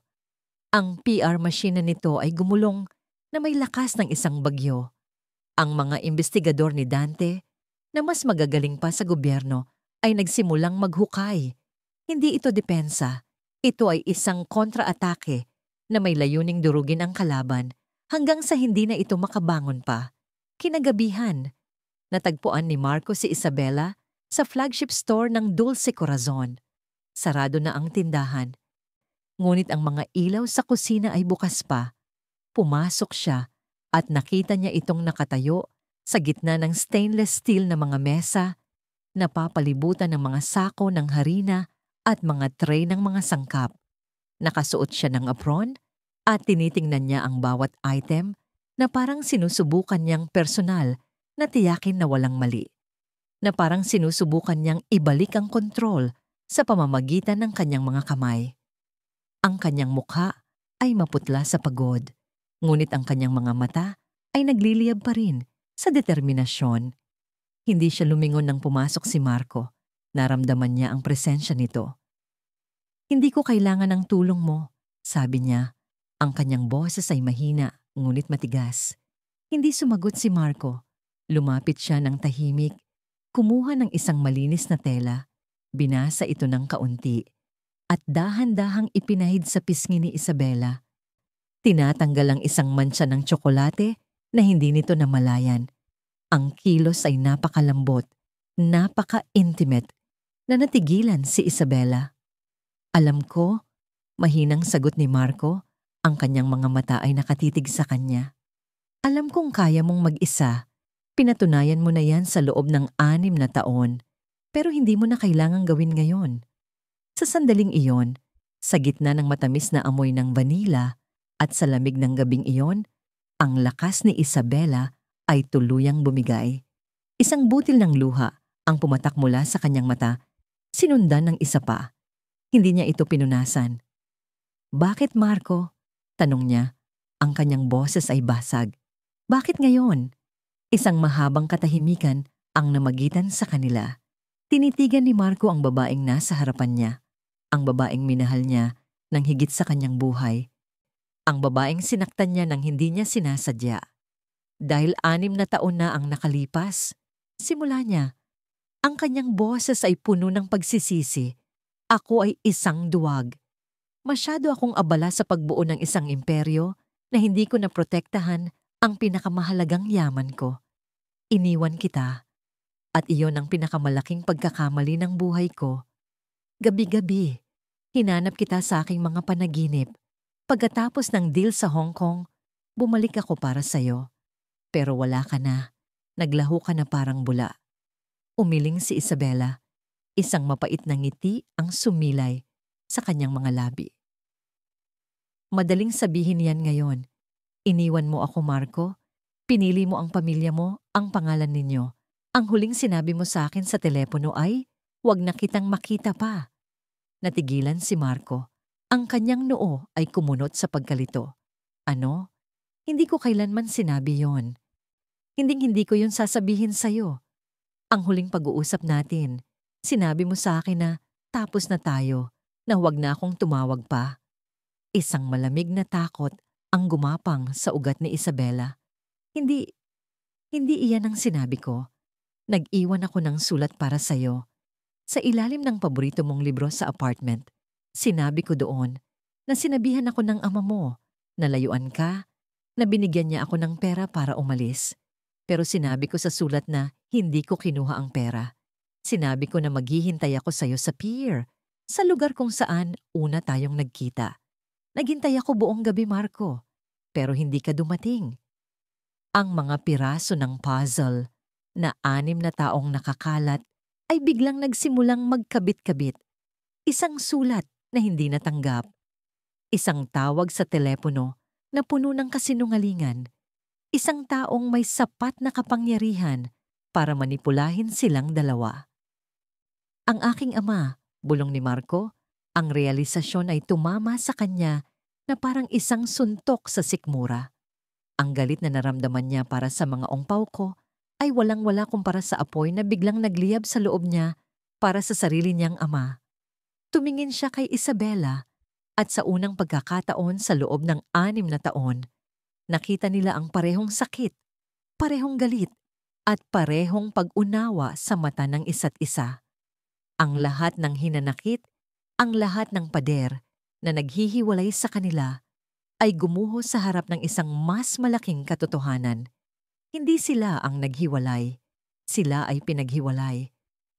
Ang PR machine nito ay gumulong na may lakas ng isang bagyo. Ang mga investigador ni Dante, na mas magagaling pa sa gobyerno, ay nagsimulang maghukay. Hindi ito depensa. Ito ay isang kontra-atake na may layuning durugin ang kalaban hanggang sa hindi na ito makabangon pa. Kinagabihan, natagpuan ni Marco si Isabela sa flagship store ng Dulce Corazon. Sarado na ang tindahan. Ngunit ang mga ilaw sa kusina ay bukas pa. Pumasok siya at nakita niya itong nakatayo sa gitna ng stainless steel na mga mesa, napapalibutan ng mga sako ng harina at mga tray ng mga sangkap. Nakasuot siya ng apron at tinitingnan niya ang bawat item na parang sinusubukan niyang personal na tiyakin na walang mali. Na parang sinusubukan niyang ibalik ang kontrol sa pamamagitan ng kanyang mga kamay. Ang kanyang mukha ay maputla sa pagod, ngunit ang kanyang mga mata ay nagliliyab pa rin sa determinasyon. Hindi siya lumingon nang pumasok si Marco. Naramdaman niya ang presensya nito. "Hindi ko kailangan ng tulong mo," sabi niya. Ang kanyang boses ay mahina, ngunit matigas. Hindi sumagot si Marco. Lumapit siya ng tahimik, kumuha ng isang malinis na tela, binasa ito ng kaunti, at dahan-dahang ipinahid sa pisngi ni Isabela. Tinatanggal ang isang mantsa ng tsokolate na hindi nito namalayan. Ang kilos ay napakalambot, napaka-intimate, na natigilan si Isabela. "Alam ko," mahinang sagot ni Marco, ang kanyang mga mata ay nakatitig sa kanya. "Alam kong kaya mong mag-isa. Pinatunayan mo na yan sa loob ng 6 na taon, pero hindi mo na kailangang gawin ngayon." Sa sandaling iyon, sa gitna ng matamis na amoy ng vanila at sa lamig ng gabing iyon, ang lakas ni Isabela ay tuluyang bumigay. Isang butil ng luha ang pumatak mula sa kanyang mata, sinundan ng isa pa. Hindi niya ito pinunasan. "Bakit, Marco?" tanong niya. Ang kanyang boses ay basag. "Bakit ngayon?" Isang mahabang katahimikan ang namagitan sa kanila. Tinitigan ni Marco ang babaeng nasa harapan niya. Ang babaeng minahal niya ng higit sa kanyang buhay. Ang babaeng sinaktan niya nang hindi niya sinasadya. Dahil 6 na taon na ang nakalipas, simula niya, ang kanyang boses ay puno ng pagsisisi. "Ako ay isang duwag. Masyado akong abala sa pagbuo ng isang imperyo na hindi ko naprotektahan ang pinakamahalagang yaman ko. Iniwan kita, at iyon ang pinakamalaking pagkakamali ng buhay ko. Gabi-gabi, hinanap kita sa aking mga panaginip. Pagkatapos ng deal sa Hong Kong, bumalik ako para sa'yo. Pero wala ka na. Naglaho ka na parang bula." Umiling si Isabela. Isang mapait na ngiti ang sumilay sa kanyang mga labi. "Madaling sabihin yan ngayon. Iniwan mo ako, Marco. Pinili mo ang pamilya mo, ang pangalan ninyo. Ang huling sinabi mo sa akin sa telepono ay, 'Wag na kitang makita pa.'" Natigilan si Marco. Ang kanyang noo ay kumunot sa pagkalito. "Ano? Hindi ko kailanman sinabi yon. Hinding-hindi ko yun sasabihin sa'yo. Ang huling pag-uusap natin, sinabi mo sa akin na tapos na tayo, na huwag na akong tumawag pa." Isang malamig na takot ang gumapang sa ugat ni Isabela. Hindi iyan ang sinabi ko. Nag-iwan ako ng sulat para sa'yo. Sa ilalim ng paborito mong libro sa apartment, sinabi ko doon na sinabihan ako ng ama mo na layuan ka, na binigyan niya ako ng pera para umalis. Pero sinabi ko sa sulat na hindi ko kinuha ang pera. Sinabi ko na maghihintay ako sa'yo sa pier, sa lugar kung saan una tayong nagkita. Naghintay ako buong gabi, Marco, pero hindi ka dumating. Ang mga piraso ng puzzle na 6 na taong nakakalat ay biglang nagsimulang magkabit-kabit. Isang sulat na hindi natanggap. Isang tawag sa telepono na puno ng kasinungalingan. Isang taong may sapat na kapangyarihan para manipulahin silang dalawa. Ang aking ama, bulong ni Marco, ang realisasyon ay tumama sa kanya na parang isang suntok sa sikmura. Ang galit na naramdaman niya para sa mga ongpaw ko ay walang-wala kumpara sa apoy na biglang nagliyab sa loob niya para sa sarili niyang ama. Tumingin siya kay Isabela at sa unang pagkakataon sa loob ng 6 na taon, nakita nila ang parehong sakit, parehong galit, at parehong pag-unawa sa mata ng isa't isa. Ang lahat ng hinanakit, ang lahat ng pader na naghihiwalay sa kanila ay gumuho sa harap ng isang mas malaking katotohanan. Hindi sila ang naghiwalay, sila ay pinaghiwalay.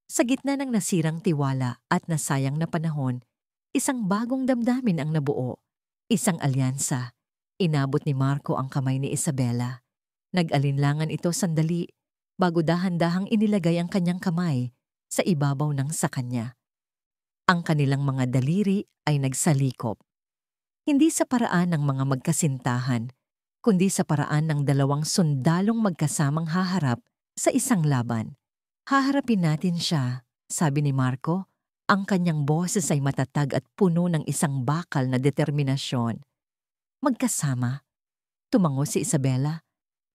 Sa gitna ng nasirang tiwala at nasayang na panahon, isang bagong damdamin ang nabuo, isang alyansa. Inabot ni Marco ang kamay ni Isabela. Nag-alinlangan ito sandali bago dahan-dahang inilagay ang kanyang kamay sa ibabaw ng sa kanya. Ang kanilang mga daliri ay nagsalikop. Hindi sa paraan ng mga magkasintahan, kundi sa paraan ng dalawang sundalong magkasamang haharap sa isang laban. Haharapin natin siya, sabi ni Marco. Ang kanyang boses ay matatag at puno ng isang bakal na determinasyon. Magkasama. Tumango si Isabela.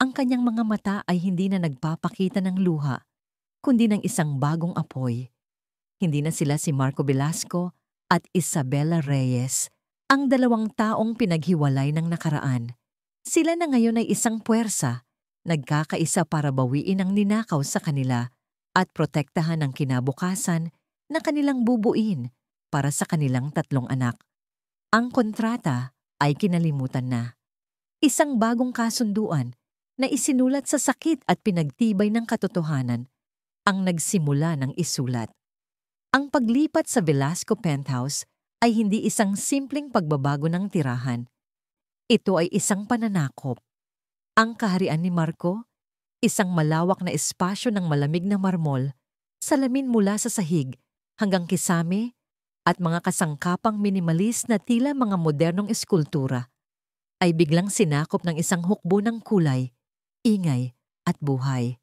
Ang kanyang mga mata ay hindi na nagpapakita ng luha, kundi ng isang bagong apoy. Hindi na sila si Marco Velasco at Isabela Reyes, ang dalawang taong pinaghiwalay ng nakaraan. Sila na ngayon ay isang puwersa, nagkakaisa para bawiin ang ninakaw sa kanila at protektahan ang kinabukasan na kanilang bubuin para sa kanilang 3 anak. Ang kontrata ay kinalimutan na. Isang bagong kasunduan na isinulat sa sakit at pinagtibay ng katotohanan ang nagsimula ng isulat. Ang paglipat sa Velasco Penthouse ay hindi isang simpleng pagbabago ng tirahan. Ito ay isang pananakop. Ang kaharian ni Marco, isang malawak na espasyo ng malamig na marmol, salamin mula sa sahig hanggang kisame at mga kasangkapang minimalis na tila mga modernong eskultura, ay biglang sinakop ng isang hukbo ng kulay, ingay at buhay.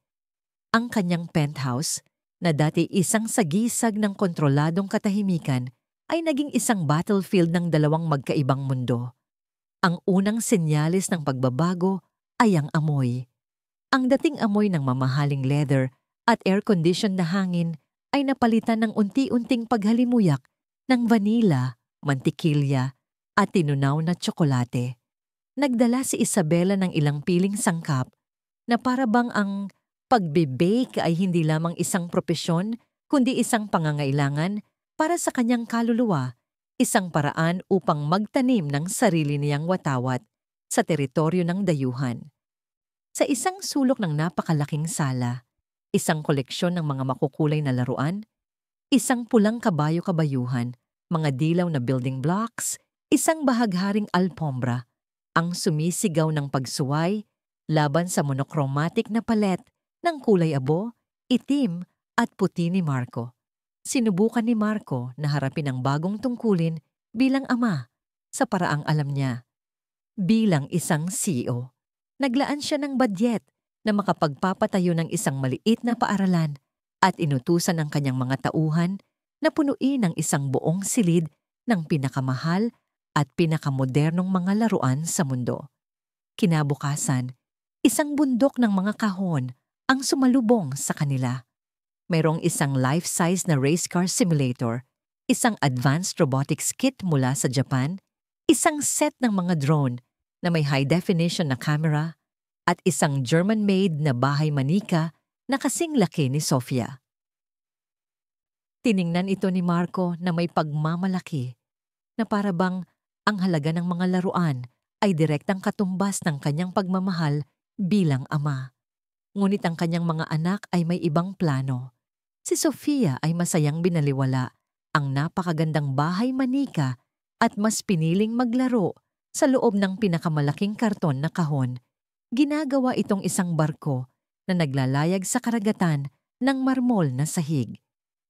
Ang kanyang penthouse, na dati isang sagisag ng kontroladong katahimikan, ay naging isang battlefield ng dalawang magkaibang mundo. Ang unang senyalis ng pagbabago ay ang amoy. Ang dating amoy ng mamahaling leather at air-conditioned na hangin ay napalitan ng unti-unting paghalimuyak ng vanilla, mantikilya at tinunaw na tsokolate. Nagdala si Isabela ng ilang piling sangkap na para bang ang pagbe-bake ay hindi lamang isang propesyon kundi isang pangangailangan para sa kanyang kaluluwa, isang paraan upang magtanim ng sarili niyang watawat sa teritoryo ng dayuhan. Sa isang sulok ng napakalaking sala, isang koleksyon ng mga makukulay na laruan, isang pulang kabayo-kabayuhan, mga dilaw na building blocks, isang bahagharing alpombra, ang sumisigaw ng pagsuway laban sa monochromatic na palet ng kulay abo, itim at puti ni Marco. Sinubukan ni Marco na harapin ang bagong tungkulin bilang ama sa paraang alam niya. Bilang isang CEO, naglaan siya ng badyet na makapagpapatayo ng isang maliit na paaralan at inutusan ang kanyang mga tauhan na punuin ang isang buong silid ng pinakamahal at pinakamodernong mga laruan sa mundo. Kinabukasan, isang bundok ng mga kahon ang sumalubong sa kanila. Mayroong isang life-size na race car simulator, isang advanced robotics kit mula sa Japan, isang set ng mga drone na may high-definition na camera, at isang German-made na bahay manika na kasing laki ni Sofia. Tiningnan ito ni Marco na may pagmamalaki, na para bang ang halaga ng mga laruan ay direktang katumbas ng kanyang pagmamahal bilang ama. Ngunit ang kanyang mga anak ay may ibang plano. Si Sofia ay masayang binaliwala ang napakagandang bahay manika at mas piniling maglaro sa loob ng pinakamalaking karton na kahon. Ginagawa itong isang barko na naglalayag sa karagatan ng marmol na sahig.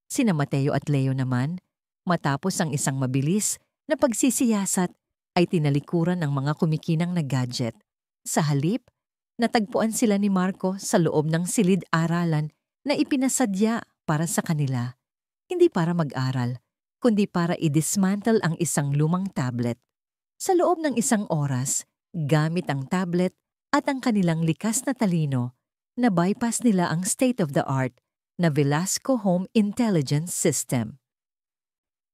Sina Mateo at Leo naman, matapos ang isang mabilis na pagsisiyasat, ay tinalikuran ng mga kumikinang na gadget. Sa halip, natagpuan sila ni Marco sa loob ng silid-aralan na ipinasadya para sa kanila. Hindi para mag-aral, kundi para i-dismantle ang isang lumang tablet. Sa loob ng isang oras, gamit ang tablet at ang kanilang likas na talino, na-bypass nila ang state-of-the-art na Velasco Home Intelligence System.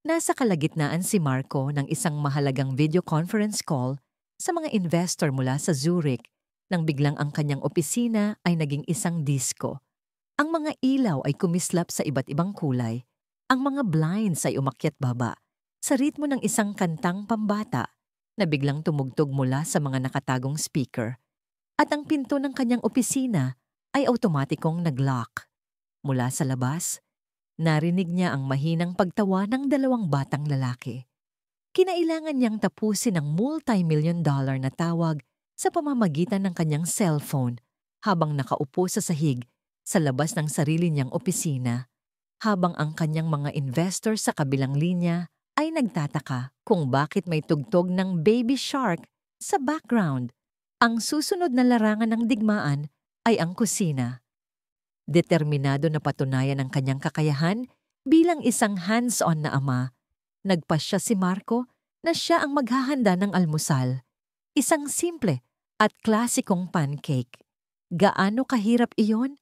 Nasa kalagitnaan si Marco ng isang mahalagang video conference call sa mga investor mula sa Zurich nang biglang ang kanyang opisina ay naging isang disco. Ang mga ilaw ay kumislap sa iba't ibang kulay. Ang mga blinds ay umakyat baba sa ritmo ng isang kantang pambata na biglang tumugtog mula sa mga nakatagong speaker. At ang pinto ng kanyang opisina ay automatikong nag-lock. Mula sa labas, narinig niya ang mahinang pagtawa ng dalawang batang lalaki. Kinailangan niyang tapusin ang multi-million-dollar na tawag sa pamamagitan ng kanyang cellphone habang nakaupo sa sahig sa labas ng sarili niyang opisina, habang ang kanyang mga investor sa kabilang linya ay nagtataka kung bakit may tugtog ng Baby Shark sa background. Ang susunod na larangan ng digmaan ay ang kusina. Determinado na patunayan ang kanyang kakayahan bilang isang hands-on na ama, nagpasya si Marco na siya ang maghahanda ng almusal. Isang simple at klasikong pancake. Gaano kahirap iyon?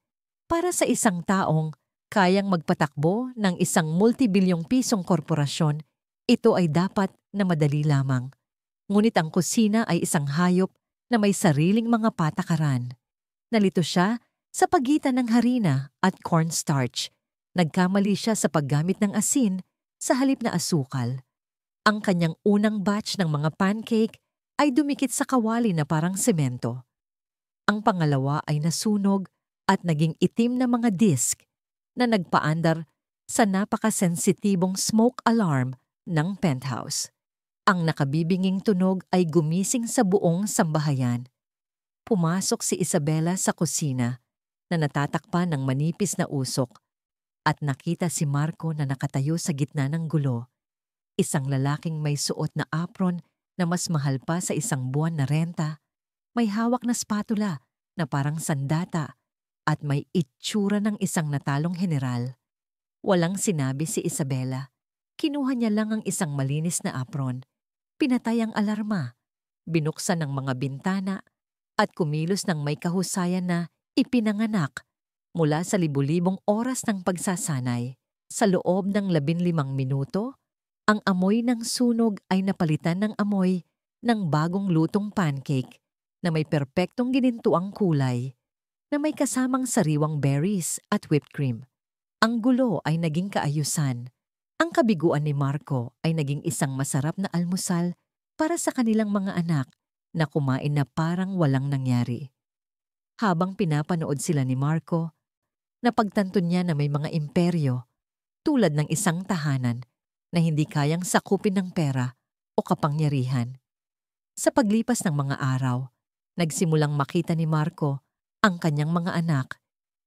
Para sa isang taong kayang magpatakbo ng isang multibilyong pisong korporasyon, ito ay dapat na madali lamang. Ngunit ang kusina ay isang hayop na may sariling mga patakaran. Nalito siya sa pagitan ng harina at cornstarch. Nagkamali siya sa paggamit ng asin sa halip na asukal. Ang kanyang unang batch ng mga pancake ay dumikit sa kawali na parang semento. Ang pangalawa ay nasunog at naging itim na mga disk na nagpaandar sa napakasensitibong smoke alarm ng penthouse. Ang nakabibinging tunog ay gumising sa buong sambahayan. Pumasok si Isabela sa kusina na natatakpan ng manipis na usok at nakita si Marco na nakatayo sa gitna ng gulo. Isang lalaking may suot na apron na mas mahal pa sa isang buwan na renta, may hawak na spatula na parang sandata at may itsura ng isang natalong general. Walang sinabi si Isabela. Kinuha niya lang ang isang malinis na apron. Pinatay ang alarma, binuksan ng mga bintana at kumilos ng may kahusayan na ipinanganak mula sa libu-libong oras ng pagsasanay. Sa loob ng 15 minuto, ang amoy ng sunog ay napalitan ng amoy ng bagong lutong pancake na may perpektong ginintuang kulay na may kasamang sariwang berries at whipped cream. Ang gulo ay naging kaayusan. Ang kabiguan ni Marco ay naging isang masarap na almusal para sa kanilang mga anak na kumain na parang walang nangyari. Habang pinapanood sila ni Marco, napagtanto niya na may mga imperyo tulad ng isang tahanan na hindi kayang sakupin ng pera o kapangyarihan. Sa paglipas ng mga araw, nagsimulang makita ni Marco ang kanyang mga anak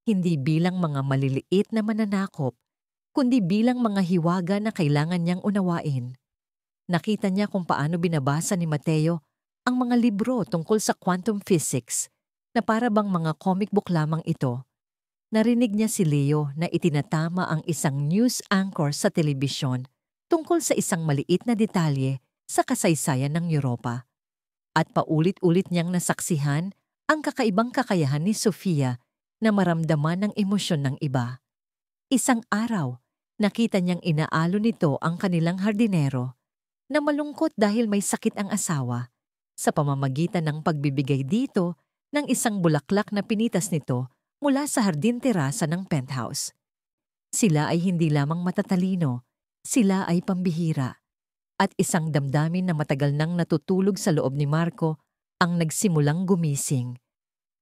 hindi bilang mga maliliit na mananakop, kundi bilang mga hiwaga na kailangan niyang unawain. Nakita niya kung paano binabasa ni Mateo ang mga libro tungkol sa quantum physics na para bang mga comic book lamang ito. Narinig niya si Leo na itinatama ang isang news anchor sa telebisyon tungkol sa isang maliit na detalye sa kasaysayan ng Europa. At paulit-ulit niyang nasaksihan ang kakaibang kakayahan ni Sofia na maramdaman ng emosyon ng iba. Isang araw, nakita niyang inaalo nito ang kanilang hardinero na malungkot dahil may sakit ang asawa sa pamamagitan ng pagbibigay dito ng isang bulaklak na pinitas nito mula sa hardin terasa ng penthouse. Sila ay hindi lamang matatalino, sila ay pambihira. At isang damdamin na matagal nang natutulog sa loob ni Marco ang nagsimulang gumising,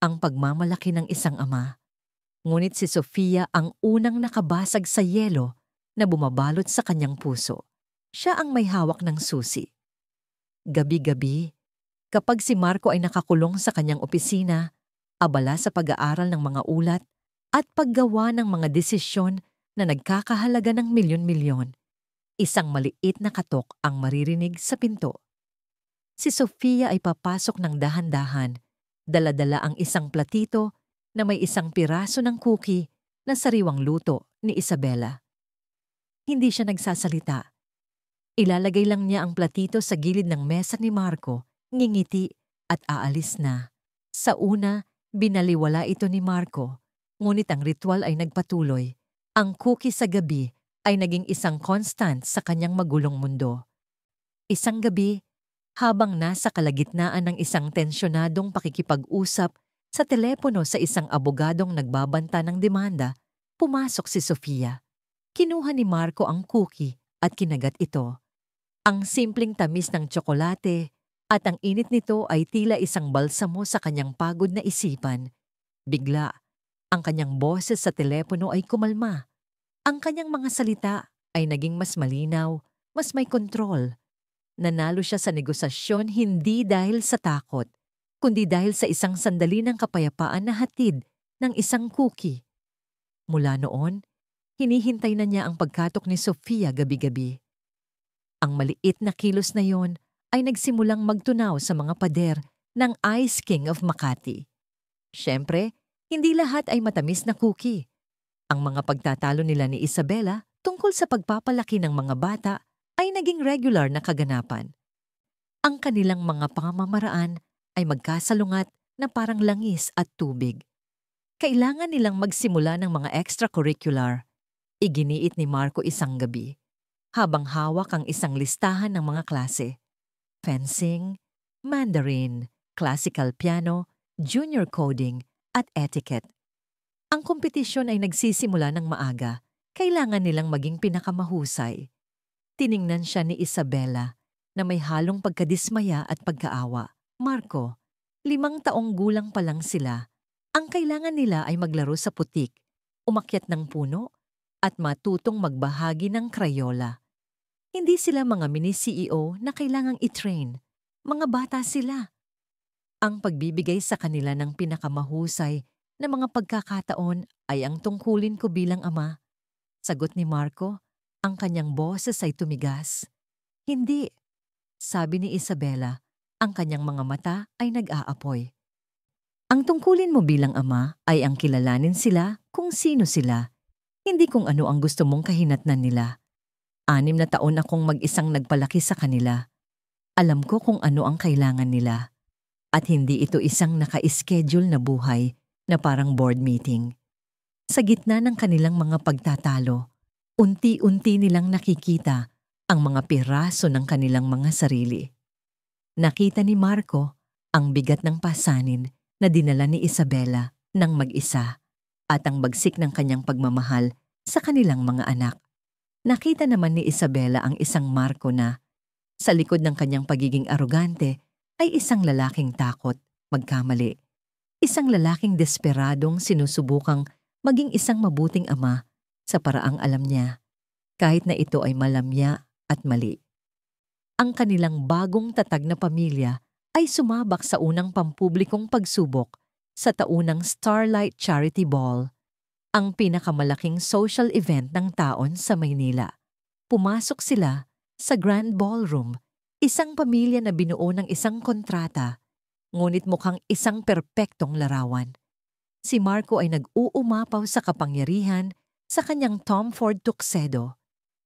ang pagmamalaki ng isang ama. Ngunit si Sofia ang unang nakabasag sa yelo na bumabalot sa kanyang puso. Siya ang may hawak ng susi. Gabi-gabi, kapag si Marco ay nakakulong sa kanyang opisina, abala sa pag-aaral ng mga ulat at paggawa ng mga desisyon na nagkakahalaga ng milyon-milyon, isang maliit na katok ang maririnig sa pinto. Si Sofia ay papasok ng dahan-dahan. Dala-dala ang isang platito na may isang piraso ng cookie na sariwang luto ni Isabela. Hindi siya nagsasalita. Ilalagay lang niya ang platito sa gilid ng mesa ni Marco, ngingiti at aalis na. Sa una, binaliwala ito ni Marco, ngunit ang ritual ay nagpatuloy. Ang cookie sa gabi ay naging isang constant sa kanyang magulong mundo. Isang gabi, habang nasa kalagitnaan ng isang tensyonadong pakikipag-usap sa telepono sa isang abogadong nagbabanta ng demanda, pumasok si Sofia. Kinuha ni Marco ang cookie at kinagat ito. Ang simpleng tamis ng tsokolate at ang init nito ay tila isang balsamo sa kanyang pagod na isipan. Bigla, ang kanyang boses sa telepono ay kumalma. Ang kanyang mga salita ay naging mas malinaw, mas may kontrol. Nanalo siya sa negosasyon hindi dahil sa takot, kundi dahil sa isang sandali ng kapayapaan na hatid ng isang cookie. Mula noon, hinihintay na niya ang pagkatok ni Sofia gabi-gabi. Ang maliit na kilos na yon ay nagsimulang magtunaw sa mga pader ng Ice King of Makati. Siyempre, hindi lahat ay matamis na cookie. Ang mga pagtatalo nila ni Isabela tungkol sa pagpapalaki ng mga bata ay naging regular na kaganapan. Ang kanilang mga pamamaraan ay magkasalungat na parang langis at tubig. Kailangan nilang magsimula ng mga extracurricular. Iginiit ni Marco isang gabi, habang hawak ang isang listahan ng mga klase. Fencing, Mandarin, classical piano, junior coding, at etiquette. Ang kompetisyon ay nagsisimula ng maaga. Kailangan nilang maging pinakamahusay. Tiningnan siya ni Isabela na may halong pagkadismaya at pagkaawa. Marco, 5 taong gulang pa lang sila. Ang kailangan nila ay maglaro sa putik, umakyat ng puno, at matutong magbahagi ng Crayola. Hindi sila mga mini-CEO na kailangang i-train. Mga bata sila. Ang pagbibigay sa kanila ng pinakamahusay na mga pagkakataon ay ang tungkulin ko bilang ama. Sagot ni Marco. Ang kanyang boses ay tumigas. Hindi, sabi ni Isabela, ang kanyang mga mata ay nag-aapoy. Ang tungkulin mo bilang ama ay ang kilalanin sila kung sino sila, hindi kung ano ang gusto mong kahinatnan nila. 6 na taon akong mag-isang nagpalaki sa kanila. Alam ko kung ano ang kailangan nila. At hindi ito isang naka-schedule na buhay na parang board meeting. Sa gitna ng kanilang mga pagtatalo, unti-unti nilang nakikita ang mga piraso ng kanilang mga sarili. Nakita ni Marco ang bigat ng pasanin na dinala ni Isabela ng mag-isa at ang bagsik ng kanyang pagmamahal sa kanilang mga anak. Nakita naman ni Isabela ang isang Marco na, sa likod ng kanyang pagiging arogante, ay isang lalaking takot, magkamali. Isang lalaking desperadong sinusubukang maging isang mabuting ama sa paraang alam niya, kahit na ito ay malamya at mali. Ang kanilang bagong tatag na pamilya ay sumabak sa unang pampublikong pagsubok sa taunang Starlight Charity Ball, ang pinakamalaking social event ng taon sa Maynila. Pumasok sila sa Grand Ballroom, isang pamilya na binuo ng isang kontrata, ngunit mukhang isang perpektong larawan. Si Marco ay nag-uumapaw sa kapangyarihan sa kanyang Tom Ford tuxedo.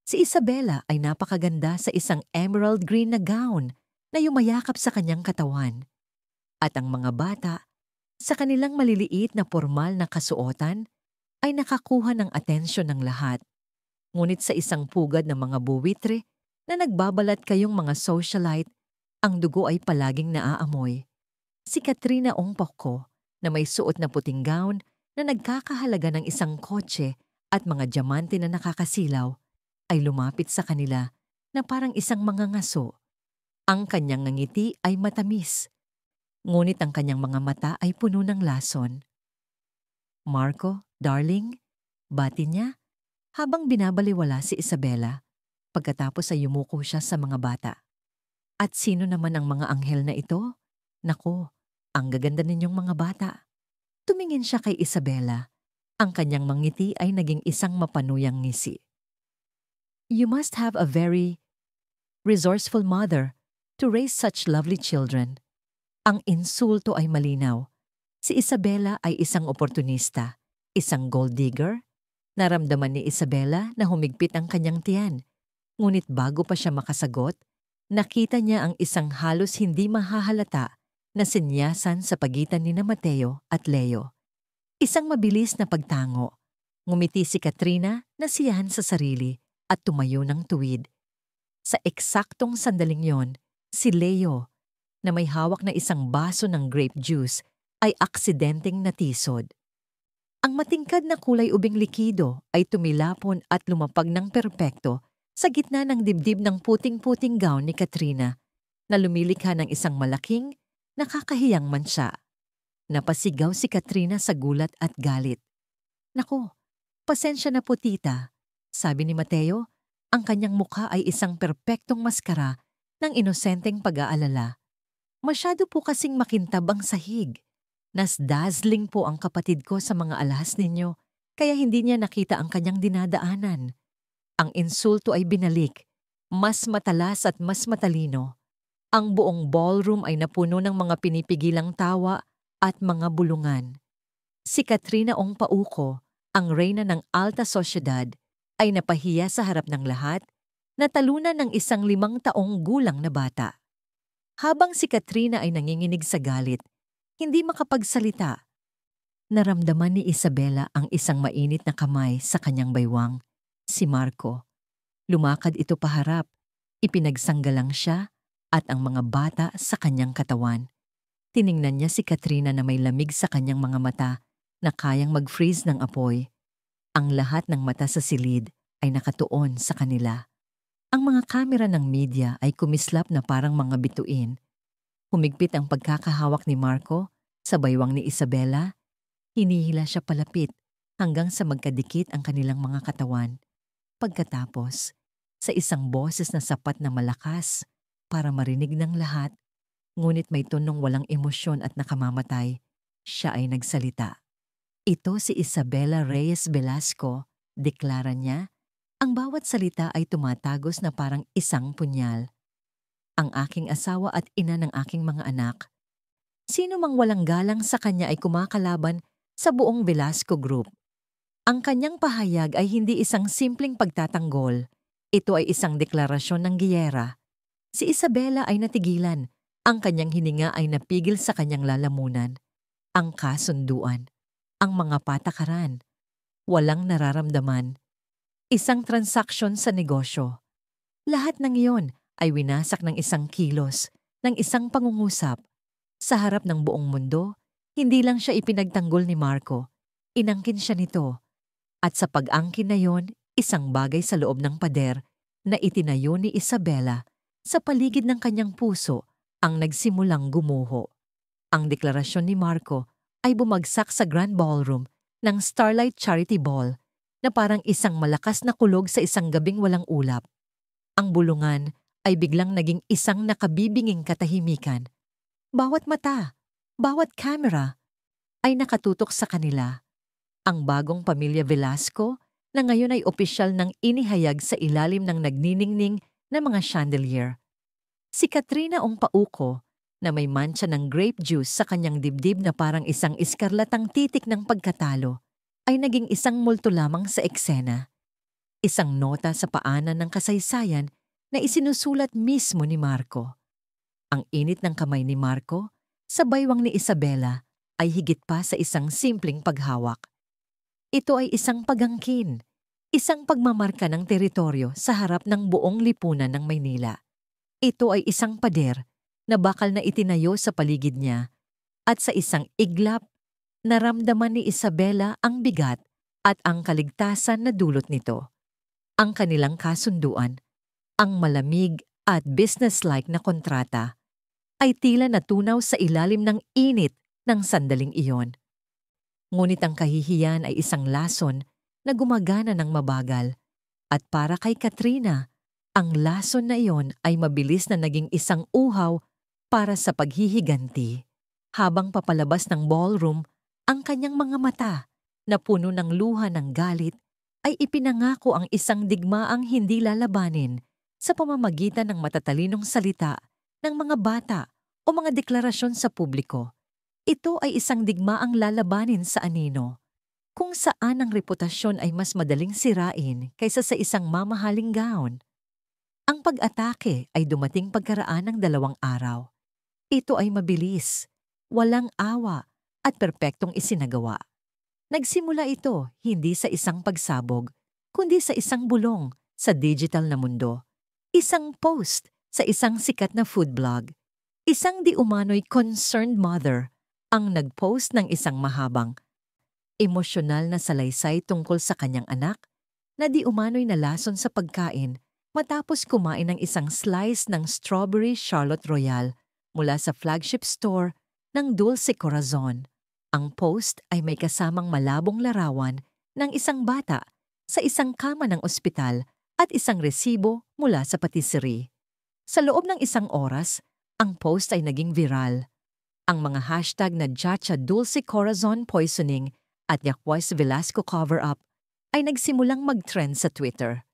Si Isabela ay napakaganda sa isang emerald green na gown na yumayakap sa kanyang katawan. At ang mga bata, sa kanilang maliliit na formal na kasuotan, ay nakakuha ng atensyon ng lahat. Ngunit sa isang pugad ng mga buwitre na nagbabalat kayong mga socialite, ang dugo ay palaging naaamoy. Si Katrina Ongpoko, na may suot na puting gown na nagkakahalaga ng isang kotse at mga diamante na nakakasilaw, ay lumapit sa kanila na parang isang mangangaso. Ang kanyang ngiti ay matamis, ngunit ang kanyang mga mata ay puno ng lason. Marco, darling, bati niya habang binabaliwala si Isabela. Pagkatapos ay yumuko siya sa mga bata. At sino naman ang mga anghel na ito? Nako, ang gaganda ninyong mga bata. Tumingin siya kay Isabela. Ang kanyang mangiti ay naging isang mapanuyang ngisi. You must have a very resourceful mother to raise such lovely children. Ang insulto ay malinaw. Si Isabela ay isang oportunista, isang gold digger. Naramdaman ni Isabela na humigpit ang kanyang tiyan. Ngunit bago pa siya makasagot, nakita niya ang isang halos hindi mahahalata na sinyasan sa pagitan ni Mateo at Leo. Isang mabilis na pagtango. Ngumiti si Katrina na siyahan sa sarili at tumayo ng tuwid. Sa eksaktong sandaling yon, si Leo, na may hawak na isang baso ng grape juice, ay aksidenteng natisod. Ang matingkad na kulay ubing likido ay tumilapon at lumapag ng perpekto sa gitna ng dibdib ng puting-puting gown ni Katrina na lumilikha ng isang malaking, nakakahiyang mansya. Napasigaw si Katrina sa gulat at galit. "Naku, pasensya na po tita," sabi ni Mateo. Ang kanyang mukha ay isang perpektong maskara ng inosenteng pag-aalala. "Masyado po kasing makintab ang sahig. Nas-dazzling po ang kapatid ko sa mga alahas ninyo, kaya hindi niya nakita ang kanyang dinadaanan." Ang insulto ay binalik, mas matalas at mas matalino. Ang buong ballroom ay napuno ng mga pinipigilang tawa at mga bulungan. Si Katrina Ong Pauco, ang reyna ng alta sosyedad, ay napahiya sa harap ng lahat, natalunan ng isang 5 taong gulang na bata. Habang si Katrina ay nanginginig sa galit, hindi makapagsalita, naramdaman ni Isabela ang isang mainit na kamay sa kanyang baywang, si Marco. Lumakad ito paharap, ipinagsanggalang siya at ang mga bata sa kanyang katawan. Tiningnan niya si Katrina na may lamig sa kanyang mga mata na kayang mag-freeze ng apoy. Ang lahat ng mata sa silid ay nakatuon sa kanila. Ang mga kamera ng media ay kumislap na parang mga bituin. Humigpit ang pagkakahawak ni Marco sa baywang ni Isabela. Hinihila siya palapit hanggang sa magkadikit ang kanilang mga katawan. Pagkatapos, sa isang boses na sapat na malakas para marinig ng lahat, ngunit may tonong walang emosyon at nakamamatay, siya ay nagsalita. "Ito si Isabela Reyes Velasco," deklara niya. Ang bawat salita ay tumatagos na parang isang punyal. "Ang aking asawa at ina ng aking mga anak. Sino mang walang galang sa kanya ay kumakalaban sa buong Velasco Group." Ang kanyang pahayag ay hindi isang simpleng pagtatanggol. Ito ay isang deklarasyon ng giyera. Si Isabela ay natigilan. Ang kanyang hininga ay napigil sa kanyang lalamunan. Ang kasunduan. Ang mga patakaran. Walang nararamdaman. Isang transaksyon sa negosyo. Lahat ng iyon ay winasak ng isang kilos, ng isang pangungusap. Sa harap ng buong mundo, hindi lang siya ipinagtanggol ni Marco. Inangkin siya nito. At sa pag-angkin na yon, isang bagay sa loob ng pader na itinayo ni Isabela sa paligid ng kanyang puso ang nagsimulang gumuho. Ang deklarasyon ni Marco ay bumagsak sa Grand Ballroom ng Starlight Charity Ball na parang isang malakas na kulog sa isang gabing walang ulap. Ang bulungan ay biglang naging isang nakabibinging katahimikan. Bawat mata, bawat camera ay nakatutok sa kanila. Ang bagong pamilya Velasco na ngayon ay opisyal ng inihayag sa ilalim ng nagniningning na mga chandelier. Si Katrina Ong Pauco, na may mancha ng grape juice sa kanyang dibdib na parang isang iskarlatang titik ng pagkatalo, ay naging isang multo lamang sa eksena. Isang nota sa paanan ng kasaysayan na isinusulat mismo ni Marco. Ang init ng kamay ni Marco sa baywang ni Isabela ay higit pa sa isang simpleng paghawak. Ito ay isang pagangkin, isang pagmamarka ng teritoryo sa harap ng buong lipunan ng Maynila. Ito ay isang pader na bakal na itinayo sa paligid niya at sa isang iglap, naramdaman ni Isabela ang bigat at ang kaligtasan na dulot nito. Ang kanilang kasunduan, ang malamig at business-like na kontrata, ay tila natunaw sa ilalim ng init ng sandaling iyon. Ngunit ang kahihiyan ay isang lason na gumagana ng mabagal at para kay Katrina, ang lason na iyon ay mabilis na naging isang uhaw para sa paghihiganti. Habang papalabas ng ballroom, ang kanyang mga mata na puno ng luha ng galit ay ipinangako ang isang digmaang hindi lalabanin sa pamamagitan ng matatalinong salita ng mga bata o mga deklarasyon sa publiko. Ito ay isang digmaang lalabanin sa anino, kung saan ang reputasyon ay mas madaling sirain kaysa sa isang mamahaling gown. Ang pag-atake ay dumating pagkaraan ng 2 araw. Ito ay mabilis, walang awa, at perpektong isinagawa. Nagsimula ito hindi sa isang pagsabog, kundi sa isang bulong sa digital na mundo. Isang post sa isang sikat na food blog. Isang di umano'y concerned mother ang nag-post ng isang mahabang, emosyonal na salaysay tungkol sa kanyang anak na di umano'y nalason sa pagkain matapos kumain ng isang slice ng strawberry Charlotte Royale mula sa flagship store ng Dulce Corazon. Ang post ay may kasamang malabong larawan ng isang bata sa isang kama ng ospital at isang resibo mula sa patisserie. Sa loob ng 1 oras, ang post ay naging viral. Ang mga hashtag na Chacha Dulce Corazon Poisoning at Yaquas Velasco Cover-Up ay nagsimulang mag-trend sa Twitter.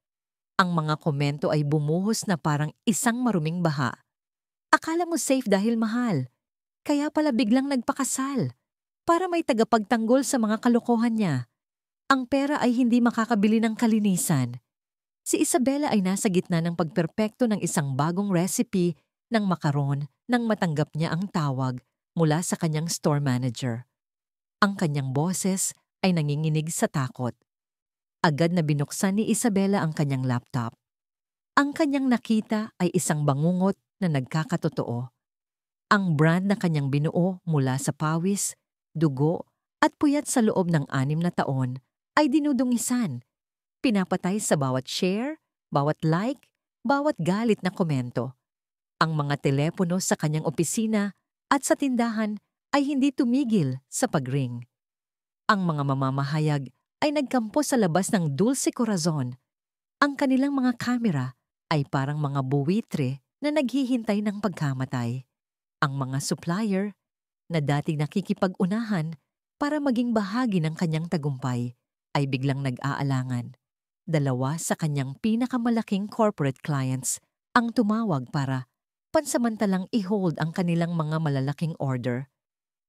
Ang mga komento ay bumuhos na parang isang maruming baha. Akala mo safe dahil mahal, kaya pala biglang nagpakasal para may tagapagtanggol sa mga kalokohan niya. Ang pera ay hindi makakabili ng kalinisan. Si Isabela ay nasa gitna ng pagperpekto ng isang bagong recipe ng makaron nang matanggap niya ang tawag mula sa kanyang store manager. Ang kanyang boses ay nanginginig sa takot. Agad na binuksan ni Isabela ang kanyang laptop. Ang kanyang nakita ay isang bangungot na nagkakatotoo. Ang brand na kanyang binuo mula sa pawis, dugo at puyat sa loob ng 6 na taon ay dinudungisan. Pinapatay sa bawat share, bawat like, bawat galit na komento. Ang mga telepono sa kanyang opisina at sa tindahan ay hindi tumigil sa pagring. Ang mga mamamahayag ay nagkampo sa labas ng Dulce Corazon. Ang kanilang mga kamera ay parang mga buwitre na naghihintay ng pagkamatay. Ang mga supplier na dating nakikipag-unahan para maging bahagi ng kanyang tagumpay ay biglang nag-aalangan. 2 sa kanyang pinakamalaking corporate clients ang tumawag para pansamantalang i-hold ang kanilang mga malalaking order.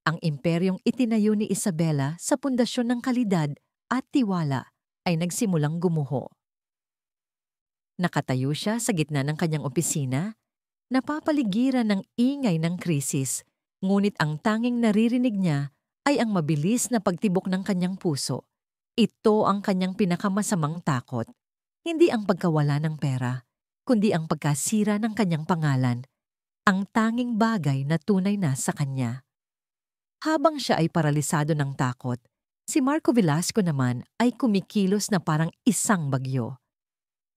Ang imperyong itinayo ni Isabela sa pundasyon ng kalidad at tiwala ay nagsimulang gumuho. Nakatayo siya sa gitna ng kanyang opisina, napapaligiran ng ingay ng krisis, ngunit ang tanging naririnig niya ay ang mabilis na pagtibok ng kanyang puso. Ito ang kanyang pinakamasamang takot, hindi ang pagkawala ng pera, kundi ang pagkasira ng kanyang pangalan, ang tanging bagay na tunay na sa kanya. Habang siya ay paralisado ng takot, si Marco Velasco naman ay kumikilos na parang isang bagyo.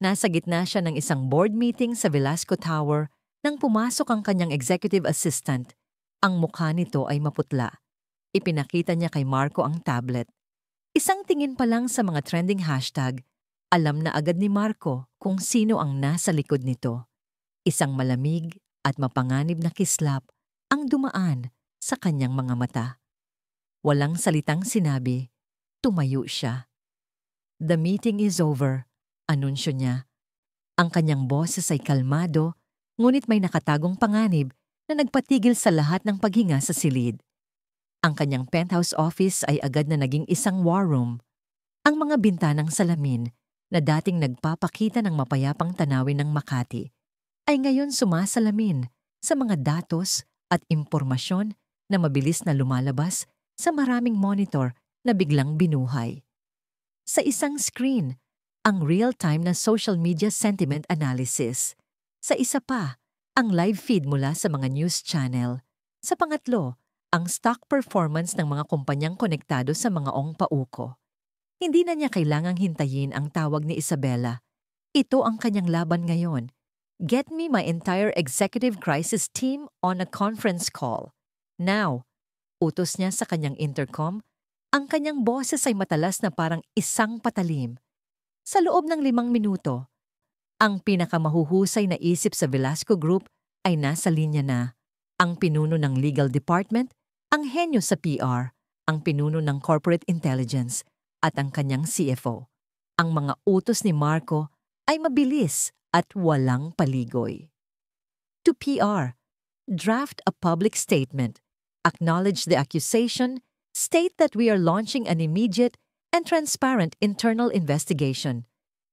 Nasa gitna siya ng isang board meeting sa Velasco Tower nang pumasok ang kanyang executive assistant. Ang mukha nito ay maputla. Ipinakita niya kay Marco ang tablet. Isang tingin pa lang sa mga trending hashtag, alam na agad ni Marco kung sino ang nasa likod nito. Isang malamig at mapanganib na kislap ang dumaan sa kanyang mga mata. Walang salitang sinabi, tumayo siya. The meeting is over, anunsyo niya. Ang kanyang boses ay kalmado, ngunit may nakatagong panganib na nagpatigil sa lahat ng paghinga sa silid. Ang kanyang penthouse office ay agad na naging isang war room. Ang mga bintanang salamin na dating nagpapakita ng mapayapang tanawin ng Makati ay ngayon sumasalamin sa mga datos at impormasyon na mabilis na lumalabas sa maraming monitor na biglang binuhay. Sa isang screen, ang real-time na social media sentiment analysis. Sa isa pa, ang live feed mula sa mga news channel. Sa pangatlo, ang stock performance ng mga kumpanyang konektado sa mga ong-pauko. Hindi na niya kailangang hintayin ang tawag ni Isabela. Ito ang kanyang laban ngayon. Get me my entire executive crisis team on a conference call. Now, utos niya sa kanyang intercom. Ang kanyang boses ay matalas na parang isang patalim. Sa loob ng 5 minuto, ang pinakamahuhusay na isip sa Velasco Group ay nasa linya na. Ang pinuno ng legal department, ang henyo sa PR, ang pinuno ng corporate intelligence, at ang kanyang CFO. Ang mga utos ni Marco ay mabilis at walang paligoy. To PR, Draft a public statement. Acknowledge the accusation. State that we are launching an immediate and transparent internal investigation.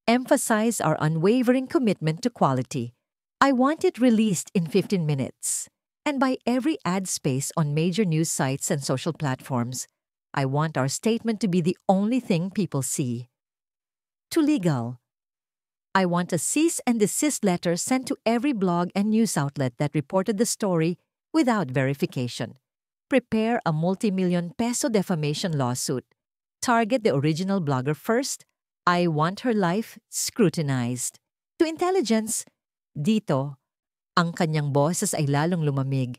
Emphasize our unwavering commitment to quality. I want it released in 15 minutes. And by every ad space on major news sites and social platforms. I want our statement to be the only thing people see. To legal. I want a cease and desist letter sent to every blog and news outlet that reported the story without verification. Prepare a multi-million peso defamation lawsuit. Target the original blogger first. I want her life scrutinized. To intelligence, dito, ang kanyang boses ay lalong lumamig.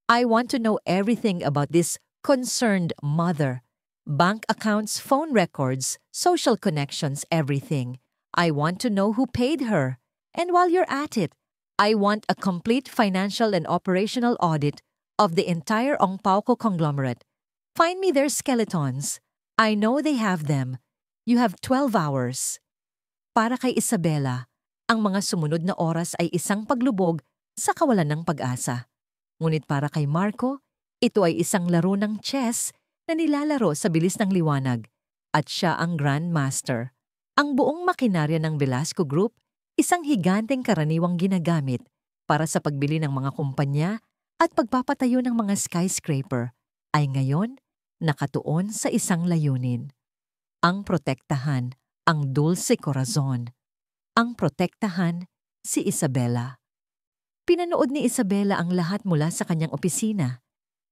I want to know everything about this concerned mother. Bank accounts, phone records, social connections, everything. I want to know who paid her. And while you're at it, I want a complete financial and operational audit of the entire Ong Pauco conglomerate. Find me their skeletons. I know they have them. You have 12 hours. Para kay Isabela, ang mga sumunod na oras ay isang paglubog sa kawalan ng pag-asa. Ngunit para kay Marco, ito ay isang laro ng chess na nilalaro sa bilis ng liwanag at siya ang Grandmaster. Ang buong makinarya ng Velasco Group, isang higanteng karaniwang ginagamit para sa pagbili ng mga kumpanya at pagpapatayo ng mga skyscraper, ay ngayon nakatuon sa isang layunin. Ang protektahan ang Dulce Corazon. Ang protektahan si Isabela. Pinanood ni Isabela ang lahat mula sa kanyang opisina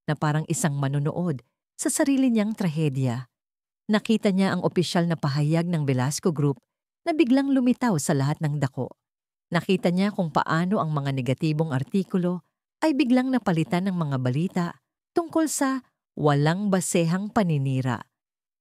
na parang isang manonood sa sarili niyang trahedya. Nakita niya ang opisyal na pahayag ng Velasco Group na biglang lumitaw sa lahat ng dako. Nakita niya kung paano ang mga negatibong artikulo ay biglang napalitan ng mga balita tungkol sa walang basehang paninira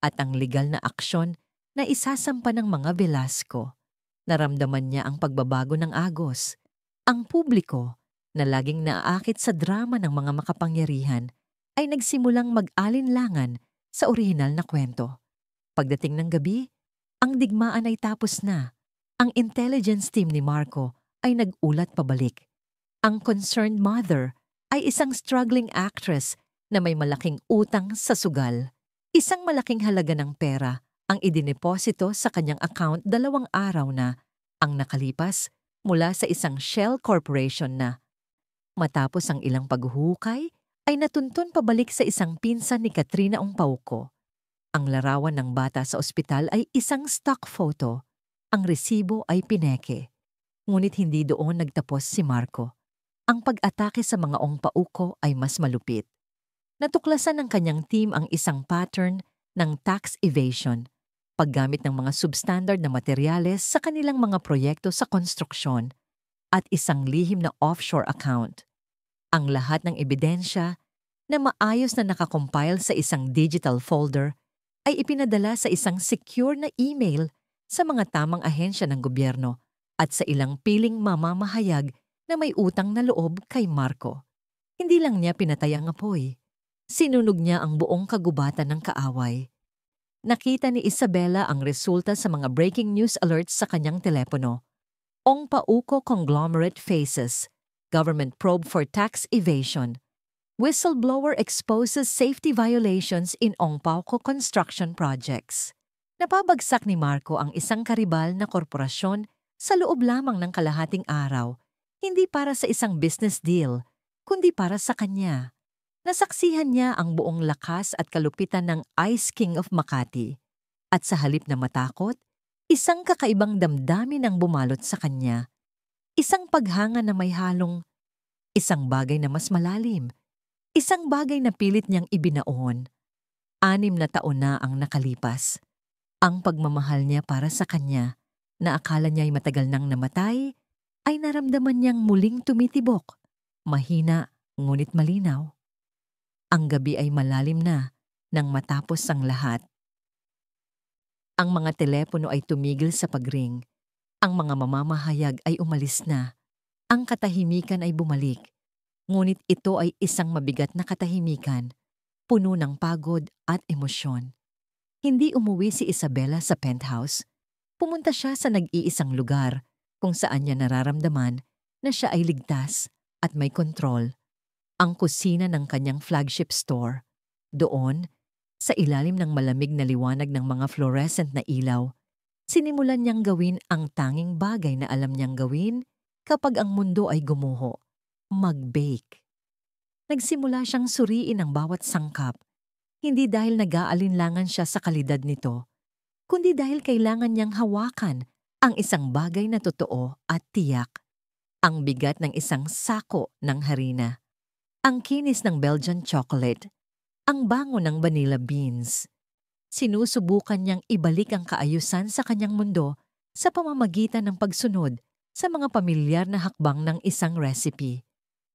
at ang legal na aksyon na isasampa ng mga Velasco. Naramdaman niya ang pagbabago ng agos. Ang publiko na laging naaakit sa drama ng mga makapangyarihan ay nagsimulang mag-alinlangan sa orihinal na kwento. Pagdating ng gabi, ang digmaan ay tapos na. Ang intelligence team ni Marco ay nag-ulat pabalik. Ang concerned mother ay isang struggling actress na may malaking utang sa sugal. Isang malaking halaga ng pera ang idineposito sa kanyang account 2 araw na ang nakalipas mula sa isang shell corporation na. Matapos ang ilang paghuhukay, ay natuntun pabalik sa isang pinsan ni Katrina Ong Pauco. Ang larawan ng bata sa ospital ay isang stock photo. Ang resibo ay pineke. Ngunit hindi doon nagtapos si Marco. Ang pag-atake sa mga Ong Pauco ay mas malupit. Natuklasan ng kanyang team ang isang pattern ng tax evasion, paggamit ng mga substandard na materyales sa kanilang mga proyekto sa konstruksyon, at isang lihim na offshore account. Ang lahat ng ebidensya na maayos na nakakompile sa isang digital folder ay ipinadala sa isang secure na email sa mga tamang ahensya ng gobyerno at sa ilang piling mamamahayag na may utang na loob kay Marco. Hindi lang niya pinatay ang apoy. Sinunog niya ang buong kagubatan ng kaaway. Nakita ni Isabela ang resulta sa mga breaking news alerts sa kanyang telepono. Ong Pauco Conglomerate Faces. Government probe for tax evasion. Whistleblower exposes safety violations in Ong Pauco construction projects. Napabagsak ni Marco ang isang karibal na korporasyon sa loob lamang ng kalahating araw, hindi para sa isang business deal, kundi para sa kanya. Nasaksihan niya ang buong lakas at kalupitan ng Ice King of Makati. At sa halip na matakot, isang kakaibang damdamin ang bumalot sa kanya. Isang paghanga na may halong, isang bagay na mas malalim, isang bagay na pilit niyang ibinaon. 6 na taon na ang nakalipas. Ang pagmamahal niya para sa kanya, na akala niya'y matagal nang namatay, ay naramdaman niyang muling tumitibok, mahina ngunit malinaw. Ang gabi ay malalim na nang matapos ang lahat. Ang mga telepono ay tumigil sa pagring. Ang mga mamamahayag ay umalis na. Ang katahimikan ay bumalik. Ngunit ito ay isang mabigat na katahimikan, puno ng pagod at emosyon. Hindi umuwi si Isabela sa penthouse. Pumunta siya sa nag-iisang lugar kung saan niya nararamdaman na siya ay ligtas at may kontrol. ang kusina ng kanyang flagship store. Doon, sa ilalim ng malamig na liwanag ng mga fluorescent na ilaw, sinimulan niyang gawin ang tanging bagay na alam niyang gawin kapag ang mundo ay gumuho, mag-bake. Nagsimula siyang suriin ang bawat sangkap, hindi dahil nag-aalinlangan siya sa kalidad nito, kundi dahil kailangan niyang hawakan ang isang bagay na totoo at tiyak, ang bigat ng isang sako ng harina, ang kinis ng Belgian chocolate, ang bango ng vanilla beans. Sinusubukan niyang ibalik ang kaayusan sa kanyang mundo sa pamamagitan ng pagsunod sa mga pamilyar na hakbang ng isang recipe.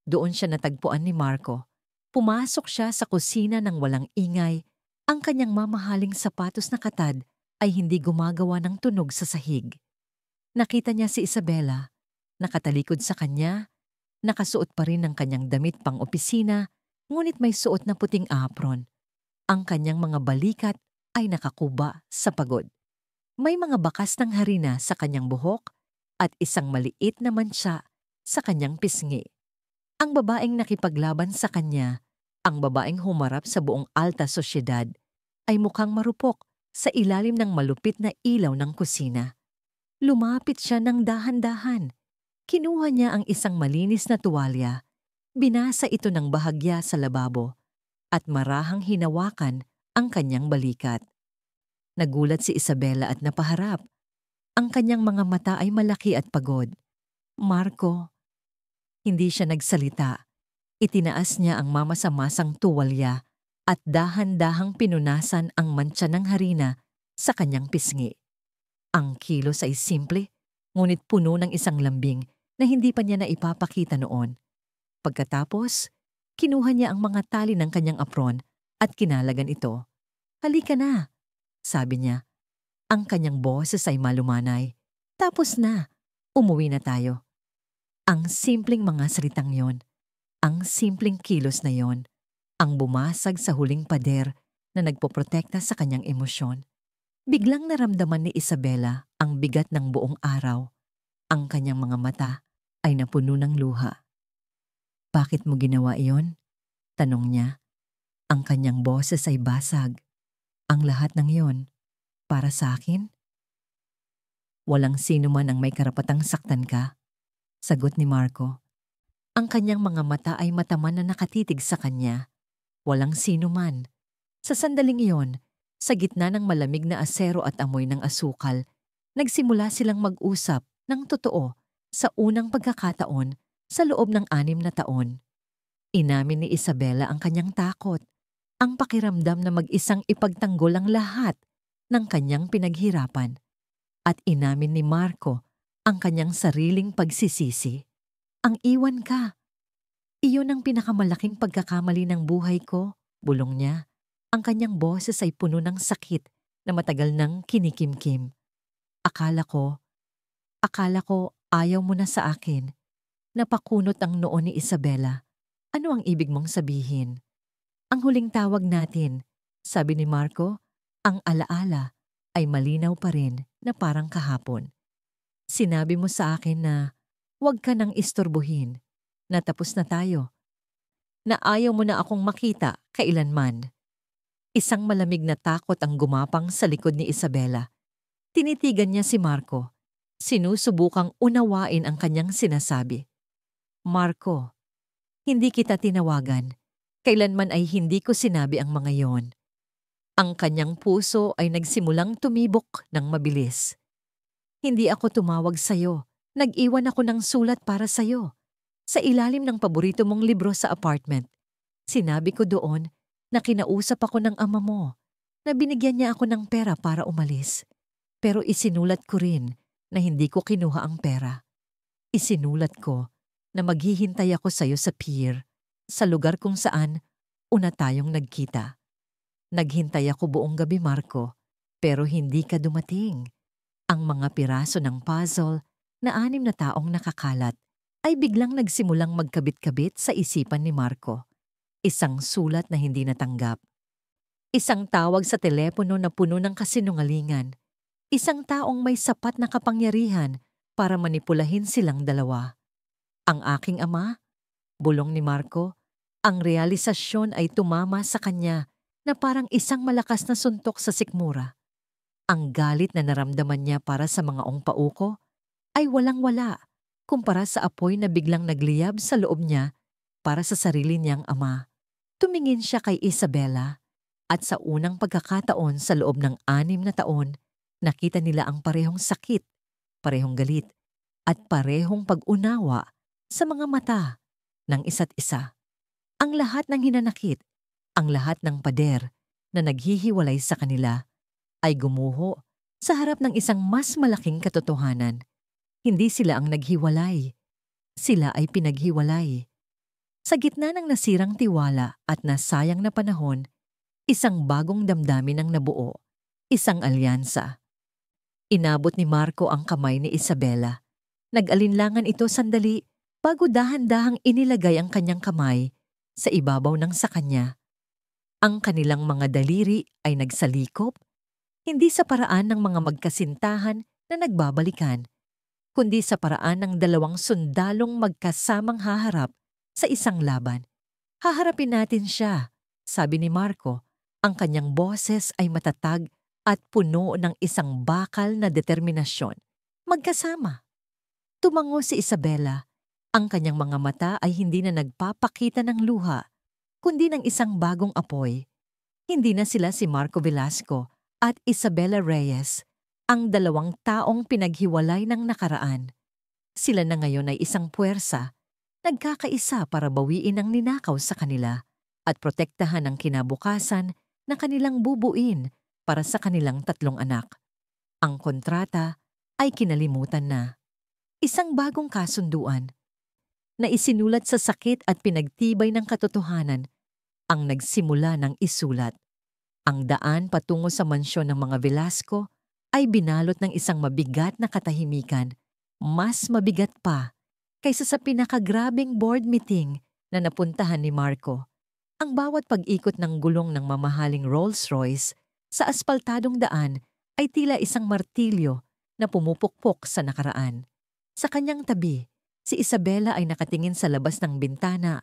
Doon siya natagpuan ni Marco. Pumasok siya sa kusina ng walang ingay. Ang kanyang mamahaling sapatos na katad ay hindi gumagawa ng tunog sa sahig. Nakita niya si Isabela, nakatalikod sa kanya, nakasuot pa rin ng kanyang damit pang opisina, ngunit may suot na puting apron. Ang kanyang mga balikat ay nakakuba sa pagod. May mga bakas ng harina sa kanyang buhok at isang maliit na mantsa sa kanyang pisngi. Ang babaeng nakipaglaban sa kanya, ang babaeng humarap sa buong alta sosyedad, ay mukhang marupok sa ilalim ng malupit na ilaw ng kusina. Lumapit siya ng dahan-dahan. Kinuha niya ang isang malinis na tuwalya, binasa ito ng bahagya sa lababo, at marahang hinawakan ang kanyang balikat. Nagulat si Isabela at napaharap. Ang kanyang mga mata ay malaki at pagod. Marco. Hindi siya nagsalita. Itinaas niya ang mamasa-masang tuwalya at dahan-dahang pinunasan ang mantsa ng harina sa kanyang pisngi. Ang kilos ay simple, ngunit puno ng isang lambing na hindi pa niya naipapakita noon. Pagkatapos, kinuha niya ang mga tali ng kanyang apron at kinalagan ito. "Halika na," sabi niya. Ang kanyang boses ay malumanay. "Tapos na. Umuwi na tayo." Ang simpleng mga salitang yon, ang simpleng kilos na yon, ang bumasag sa huling pader na nagpoprotekta sa kanyang emosyon. Biglang naramdaman ni Isabela ang bigat ng buong araw. Ang kanyang mga mata ay napuno ng luha. "Bakit mo ginawa iyon?" tanong niya. Ang kanyang boses ay basag. "Ang lahat ng yon, para sa akin?" "Walang sino man ang may karapatang saktan ka," sagot ni Marco. Ang kanyang mga mata ay mataman na nakatitig sa kanya. Walang sino man. Sa sandaling iyon, sa gitna ng malamig na asero at amoy ng asukal, nagsimula silang mag-usap ng totoo sa unang pagkakataon sa loob ng 6 na taon. Inamin ni Isabela ang kanyang takot, ang pakiramdam na mag-isang ipagtanggol ang lahat ng kanyang pinaghirapan. At inamin ni Marco ang kanyang sariling pagsisisi. "Ang iwan ka. Iyon ang pinakamalaking pagkakamali ng buhay ko," bulong niya. Ang kanyang boses ay puno ng sakit na matagal nang kinikimkim. Akala ko ayaw mo na sa akin." Napakunot ang noo ni Isabela. "Ano ang ibig mong sabihin?" "Ang huling tawag natin," sabi ni Marco, "ang alaala ay malinaw pa rin na parang kahapon. Sinabi mo sa akin na huwag ka nang istorbohin, na tapos na tayo, na ayaw mo na akong makita kailanman." Isang malamig na takot ang gumapang sa likod ni Isabela. Tinitigan niya si Marco. Sinusubukang unawain ang kanyang sinasabi. "Marco, hindi kita tinawagan. Kailanman ay hindi ko sinabi ang mga yon." Ang kanyang puso ay nagsimulang tumibok ng mabilis. "Hindi ako tumawag sa'yo. Nag-iwan ako ng sulat para sa'yo. Sa ilalim ng paborito mong libro sa apartment. Sinabi ko doon na kinausap ako ng ama mo, na binigyan niya ako ng pera para umalis. Pero isinulat ko rin na hindi ko kinuha ang pera. Isinulat ko na maghihintay ako sa'yo sa pier, sa lugar kung saan una tayong nagkita. Naghintay ako buong gabi, Marco, pero hindi ka dumating." Ang mga piraso ng puzzle na 6 na taong nakakalat ay biglang nagsimulang magkabit-kabit sa isipan ni Marco. Isang sulat na hindi natanggap. Isang tawag sa telepono na puno ng kasinungalingan. Isang taong may sapat na kapangyarihan para manipulahin silang dalawa. "Ang aking ama?" bulong ni Marco. Ang realisasyon ay tumama sa kanya na parang isang malakas na suntok sa sikmura. Ang galit na naramdaman niya para sa mga ongpauko ay walang-wala kumpara sa apoy na biglang nagliyab sa loob niya para sa sarili niyang ama. Tumingin siya kay Isabela at sa unang pagkakataon sa loob ng 6 na taon, nakita nila ang parehong sakit, parehong galit, at parehong pag-unawa sa mga mata ng isa't isa. Ang lahat ng hinanakit, ang lahat ng pader na naghihiwalay sa kanila ay gumuho sa harap ng isang mas malaking katotohanan. Hindi sila ang naghiwalay. Sila ay pinaghiwalay. Sa gitna ng nasirang tiwala at nasayang na panahon, isang bagong damdamin ang nabuo, isang alyansa. Inabot ni Marco ang kamay ni Isabela. Nag-alinlangan ito sandali bago dahan-dahang inilagay ang kanyang kamay sa ibabaw ng sa kanya. Ang kanilang mga daliri ay nagsalikop, hindi sa paraan ng mga magkasintahan na nagbabalikan, kundi sa paraan ng dalawang sundalong magkasamang haharap sa isang laban. Haharapin natin siya, sabi ni Marco. Ang kanyang boses ay matatag at puno ng isang bakal na determinasyon. Magkasama. Tumango si Isabela. Ang kanyang mga mata ay hindi na nagpapakita ng luha, kundi ng isang bagong apoy. Hindi na sila si Marco Velasco at Isabela Reyes, ang dalawang taong pinaghiwalay ng nakaraan. Sila na ngayon ay isang puwersa, nagkakaisa para bawiin ang ninakaw sa kanila at protektahan ang kinabukasan na kanilang bubuin para sa kanilang 3 anak. Ang kontrata ay kinalimutan na. Isang bagong kasunduan na isinulat sa sakit at pinagtibay ng katotohanan ang nagsimula ng isulat. Ang daan patungo sa mansyon ng mga Velasco ay binalot ng isang mabigat na katahimikan, mas mabigat pa kaysa sa pinakagrabing board meeting na napuntahan ni Marco. Ang bawat pag-ikot ng gulong ng mamahaling Rolls-Royce sa aspaltadong daan ay tila isang martilyo na pumupukpok sa nakaraan. Sa kanyang tabi, si Isabela ay nakatingin sa labas ng bintana.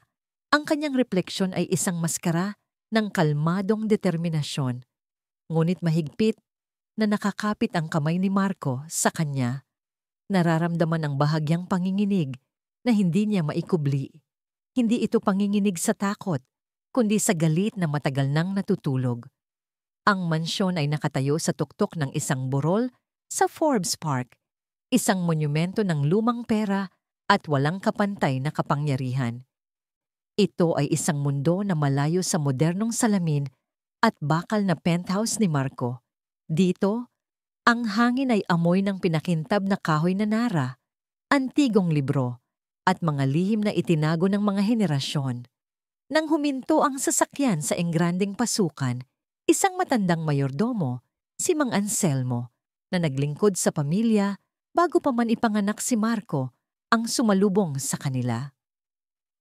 Ang kanyang refleksyon ay isang maskara ng kalmadong determinasyon. Ngunit mahigpit na nakakapit ang kamay ni Marco sa kanya. Nararamdaman ang bahagyang panginginig na hindi niya maikubli. Hindi ito panginginig sa takot, kundi sa galit na matagal nang natutulog. Ang mansyon ay nakatayo sa tuktok ng isang burol sa Forbes Park, isang monumento ng lumang pera at walang kapantay na kapangyarihan. Ito ay isang mundo na malayo sa modernong salamin at bakal na penthouse ni Marco. Dito, ang hangin ay amoy ng pinakintab na kahoy na nara, antigong libro, at mga lihim na itinago ng mga henerasyon. Nang huminto ang sasakyan sa engranding pasukan, isang matandang mayordomo, si Mang Anselmo, na naglingkod sa pamilya bago pa man ipanganak si Marco, ang sumalubong sa kanila.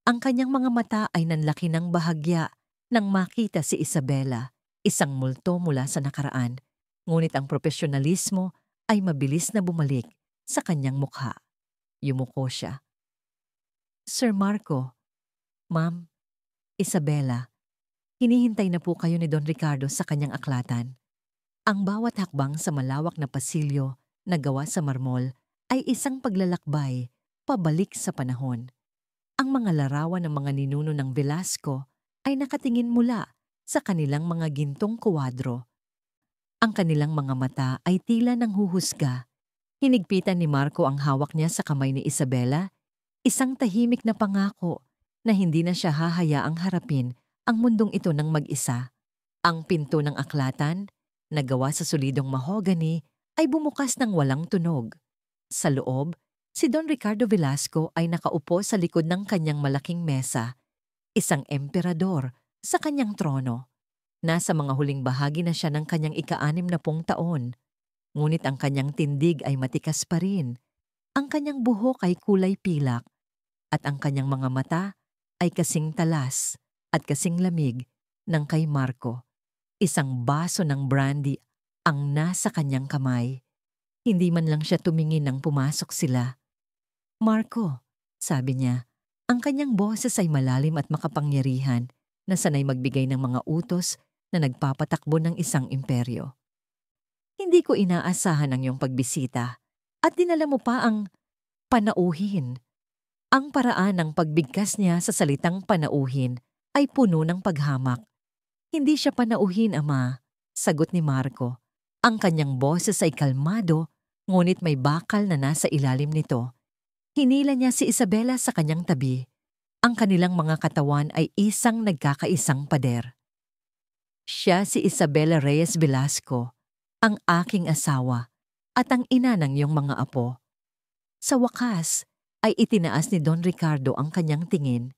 Ang kanyang mga mata ay nanlaki ng bahagya nang makita si Isabela, isang multo mula sa nakaraan, ngunit ang profesionalismo ay mabilis na bumalik sa kanyang mukha. Yumuko siya. Sir Marco, Ma'am, Isabela, hinihintay na po kayo ni Don Ricardo sa kanyang aklatan. Ang bawat hakbang sa malawak na pasilyo na gawa sa marmol ay isang paglalakbay pabalik sa panahon. Ang mga larawan ng mga ninuno ng Velasco ay nakatingin mula sa kanilang mga gintong kuwadro. Ang kanilang mga mata ay tila nang huhusga. Hinigpitan ni Marco ang hawak niya sa kamay ni Isabela, isang tahimik na pangako na hindi na siya hahayaang harapin ang mundong ito ng mag-isa. Ang pinto ng aklatan, na gawa sa solidong mahogany, ay bumukas ng walang tunog. Sa loob, si Don Ricardo Velasco ay nakaupo sa likod ng kanyang malaking mesa, isang emperador sa kanyang trono. Nasa mga huling bahagi na siya ng kanyang ika-60 taon, ngunit ang kanyang tindig ay matikas pa rin. Ang kanyang buhok ay kulay pilak, at ang kanyang mga mata ay kasing talas at kasing lamig ng kay Marco. Isang baso ng brandy ang nasa kanyang kamay. Hindi man lang siya tumingin nang pumasok sila. Marco, sabi niya, Ang kanyang boses ay malalim at makapangyarihan na sanay magbigay ng mga utos na nagpapatakbo ng isang imperyo. Hindi ko inaasahan ang iyong pagbisita at dinala mo pa ang panauhin. Ang paraan ng pagbigkas niya sa salitang panauhin ay puno ng paghamak. Hindi siya panauhin, Ama, sagot ni Marco. Ang kanyang boses ay kalmado, ngunit may bakal na nasa ilalim nito. Hinila niya si Isabela sa kanyang tabi. Ang kanilang mga katawan ay isang nagkakaisang pader. Siya si Isabela Reyes Velasco, ang aking asawa, at ang ina ng iyong mga apo. Sa wakas, ay itinaas ni Don Ricardo ang kanyang tingin.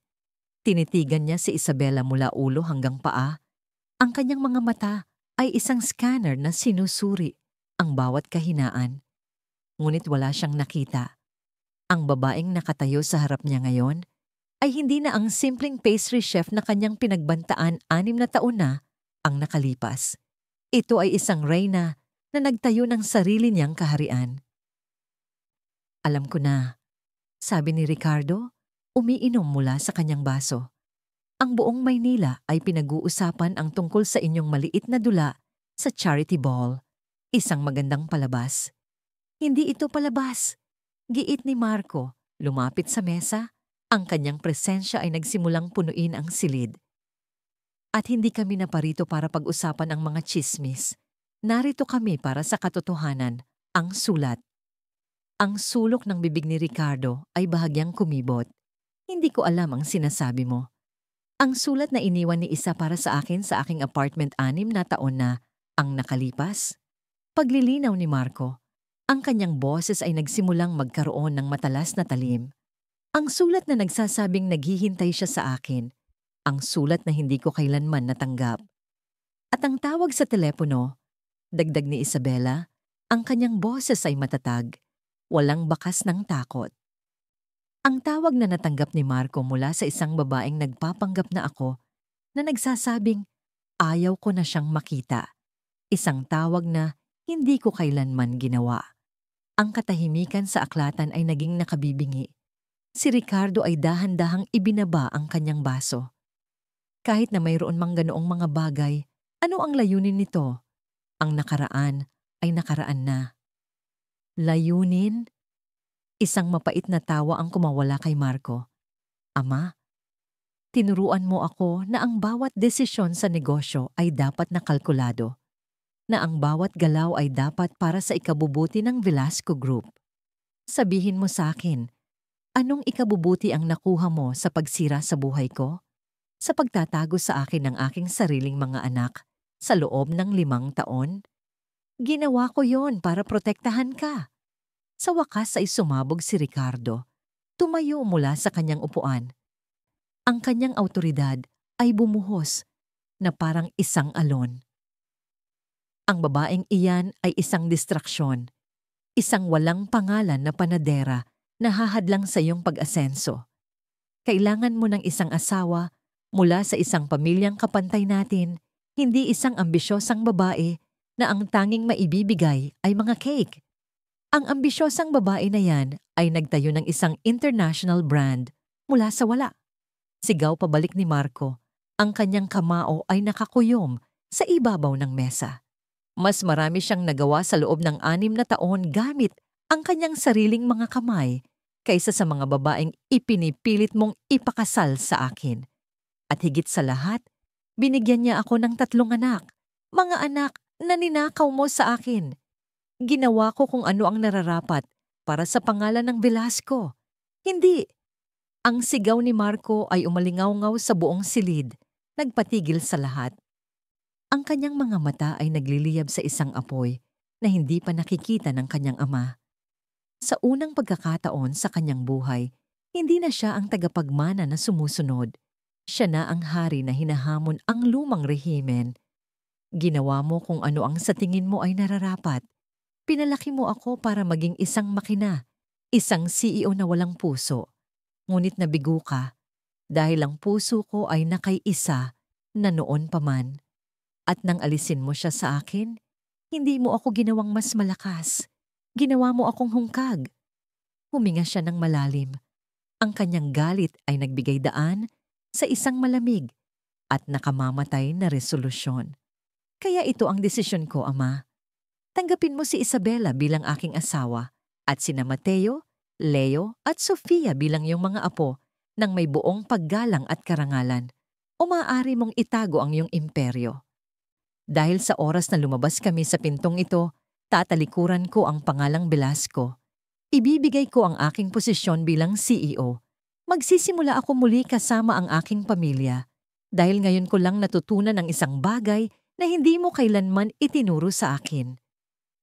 Tinitigan niya si Isabela mula ulo hanggang paa. Ang kanyang mga mata ay isang scanner na sinusuri ang bawat kahinaan. Ngunit wala siyang nakita. Ang babaeng nakatayo sa harap niya ngayon ay hindi na ang simpleng pastry chef na kanyang pinagbantaan 6 na taon na ang nakalipas. Ito ay isang reyna na nagtayo ng sarili niyang kaharian. Alam ko na, sabi ni Ricardo, umiinom mula sa kanyang baso. Ang buong Maynila ay pinag-uusapan ang tungkol sa inyong maliit na dula sa charity ball. Isang magandang palabas. Hindi ito palabas. Giit ni Marco, lumapit sa mesa. Ang kanyang presensya ay nagsimulang punuin ang silid. At hindi kami naparito para pag-usapan ang mga tsismis. Narito kami para sa katotohanan, ang sulat. Ang sulok ng bibig ni Ricardo ay bahagyang kumibot. Hindi ko alam ang sinasabi mo. Ang sulat na iniwan ni Isa para sa akin sa aking apartment 6 na taon na ang nakalipas. Paglilinaw ni Marco, ang kanyang boses ay nagsimulang magkaroon ng matalas na talim. Ang sulat na nagsasabing naghihintay siya sa akin. Ang sulat na hindi ko kailanman natanggap. At ang tawag sa telepono, dagdag ni Isabela, ang kanyang boses ay matatag. Walang bakas ng takot. Ang tawag na natanggap ni Marco mula sa isang babaeng nagpapanggap na ako na nagsasabing ayaw ko na siyang makita. Isang tawag na hindi ko kailanman ginawa. Ang katahimikan sa aklatan ay naging nakabibingi. Si Ricardo ay dahan-dahang ibinaba ang kanyang baso. Kahit na mayroon mang ganoong mga bagay, ano ang layunin nito? Ang nakaraan ay nakaraan na. Layunin? Isang mapait na tawa ang kumawala kay Marco. Ama, tinuruan mo ako na ang bawat desisyon sa negosyo ay dapat nakalkulado. Na ang bawat galaw ay dapat para sa ikabubuti ng Velasco Group. Sabihin mo sa akin, anong ikabubuti ang nakuha mo sa pagsira sa buhay ko? Sa pagtatago sa akin ng aking sariling mga anak sa loob ng 5 taon? Ginawa ko yon para protektahan ka. Sa wakas ay sumabog si Ricardo. Tumayo mula sa kanyang upuan. Ang kanyang awtoridad ay bumuhos na parang isang alon. Ang babaeng iyan ay isang distraksyon. Isang walang pangalan na panadera na hahadlang sa iyong pag-asenso. Kailangan mo ng isang asawa mula sa isang pamilyang kapantay natin, hindi isang ambisyosang babae na ang tanging maibibigay ay mga cake. Ang ambisyosang babae na yan ay nagtayo ng isang international brand mula sa wala. Sigaw pabalik ni Marco, ang kanyang kamao ay nakakuyom sa ibabaw ng mesa. Mas marami siyang nagawa sa loob ng 6 na taon gamit ang kanyang sariling mga kamay kaysa sa mga babaeng ipinipilit mong ipakasal sa akin. At higit sa lahat, binigyan niya ako ng 3 anak, mga anak na ninakaw mo sa akin. Ginawa ko kung ano ang nararapat para sa pangalan ng Velasco. Hindi. Ang sigaw ni Marco ay umalingaw-ngaw sa buong silid, nagpatigil sa lahat. Ang kanyang mga mata ay nagliliyab sa isang apoy na hindi pa nakikita ng kanyang ama. Sa unang pagkakataon sa kanyang buhay, hindi na siya ang tagapagmana na sumusunod. Siya na ang hari na hinahamon ang lumang rehimen. Ginawa mo kung ano ang sa tingin mo ay nararapat. Pinalaki mo ako para maging isang makina, isang CEO na walang puso. Ngunit nabigo ka dahil ang puso ko ay nakay-isa na noon pa man. At nang alisin mo siya sa akin, hindi mo ako ginawang mas malakas. Ginawa mo akong hungkag. Huminga siya ng malalim. Ang kanyang galit ay nagbigay daan sa isang malamig at nakamamatay na resolusyon. Kaya ito ang desisyon ko, Ama. Tanggapin mo si Isabela bilang aking asawa at sina Mateo, Leo at Sofia bilang iyong mga apo nang may buong paggalang at karangalan. O maaari mong itago ang iyong imperyo. Dahil sa oras na lumabas kami sa pintong ito, tatalikuran ko ang pangalang Velasco. Ibibigay ko ang aking posisyon bilang CEO. Magsisimula ako muli kasama ang aking pamilya. Dahil ngayon ko lang natutunan ang isang bagay na hindi mo kailanman itinuro sa akin.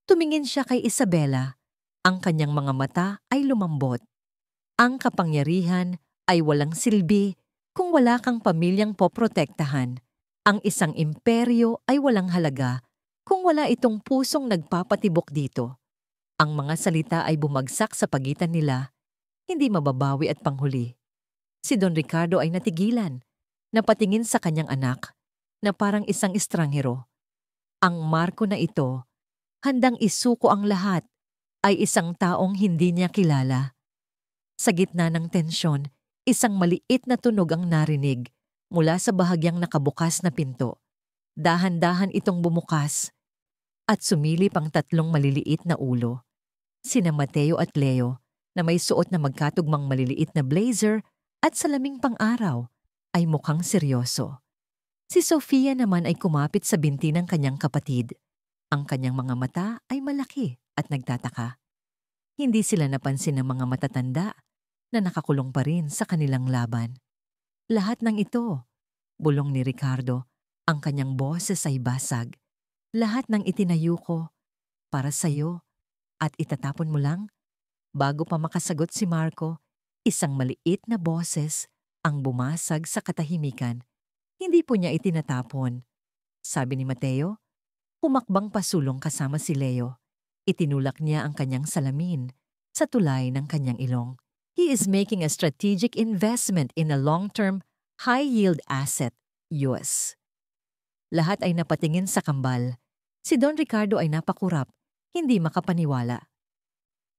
Tumingin siya kay Isabela. Ang kanyang mga mata ay lumambot. Ang kapangyarihan ay walang silbi kung wala kang pamilyang poprotektahan. Ang isang imperyo ay walang halaga kung wala itong pusong nagpapatibok dito. Ang mga salita ay bumagsak sa pagitan nila, hindi mababawi at panghuli. Si Don Ricardo ay natigilan, napatingin sa kanyang anak na parang isang estranghero. Ang Marco na ito, handang isuko ang lahat, ay isang taong hindi niya kilala. Sa gitna ng tensyon, isang maliit na tunog ang narinig mula sa bahagyang nakabukas na pinto. Dahan-dahan itong bumukas at sumilip ang tatlong maliliit na ulo. Sina Mateo at Leo na may suot na magkatugmang maliliit na blazer at salaming pang-araw ay mukhang seryoso. Si Sofia naman ay kumapit sa binti ng kanyang kapatid. Ang kanyang mga mata ay malaki at nagtataka. Hindi sila napansin ng mga matatanda na nakakulong pa rin sa kanilang laban. Lahat ng ito, bulong ni Ricardo, ang kanyang boses ay basag. Lahat ng itinayo ko para sa'yo at itatapon mo lang? Bago pa makasagot si Marco, isang maliit na boses ang bumasag sa katahimikan. Hindi po niya itinatapon. Sabi ni Mateo, humakbang pasulong kasama si Leo. Itinulak niya ang kanyang salamin sa tulay ng kanyang ilong. He is making a strategic investment in a long-term, high-yield asset, US. Lahat ay napatingin sa kambal. Si Don Ricardo ay napakurap, hindi makapaniwala.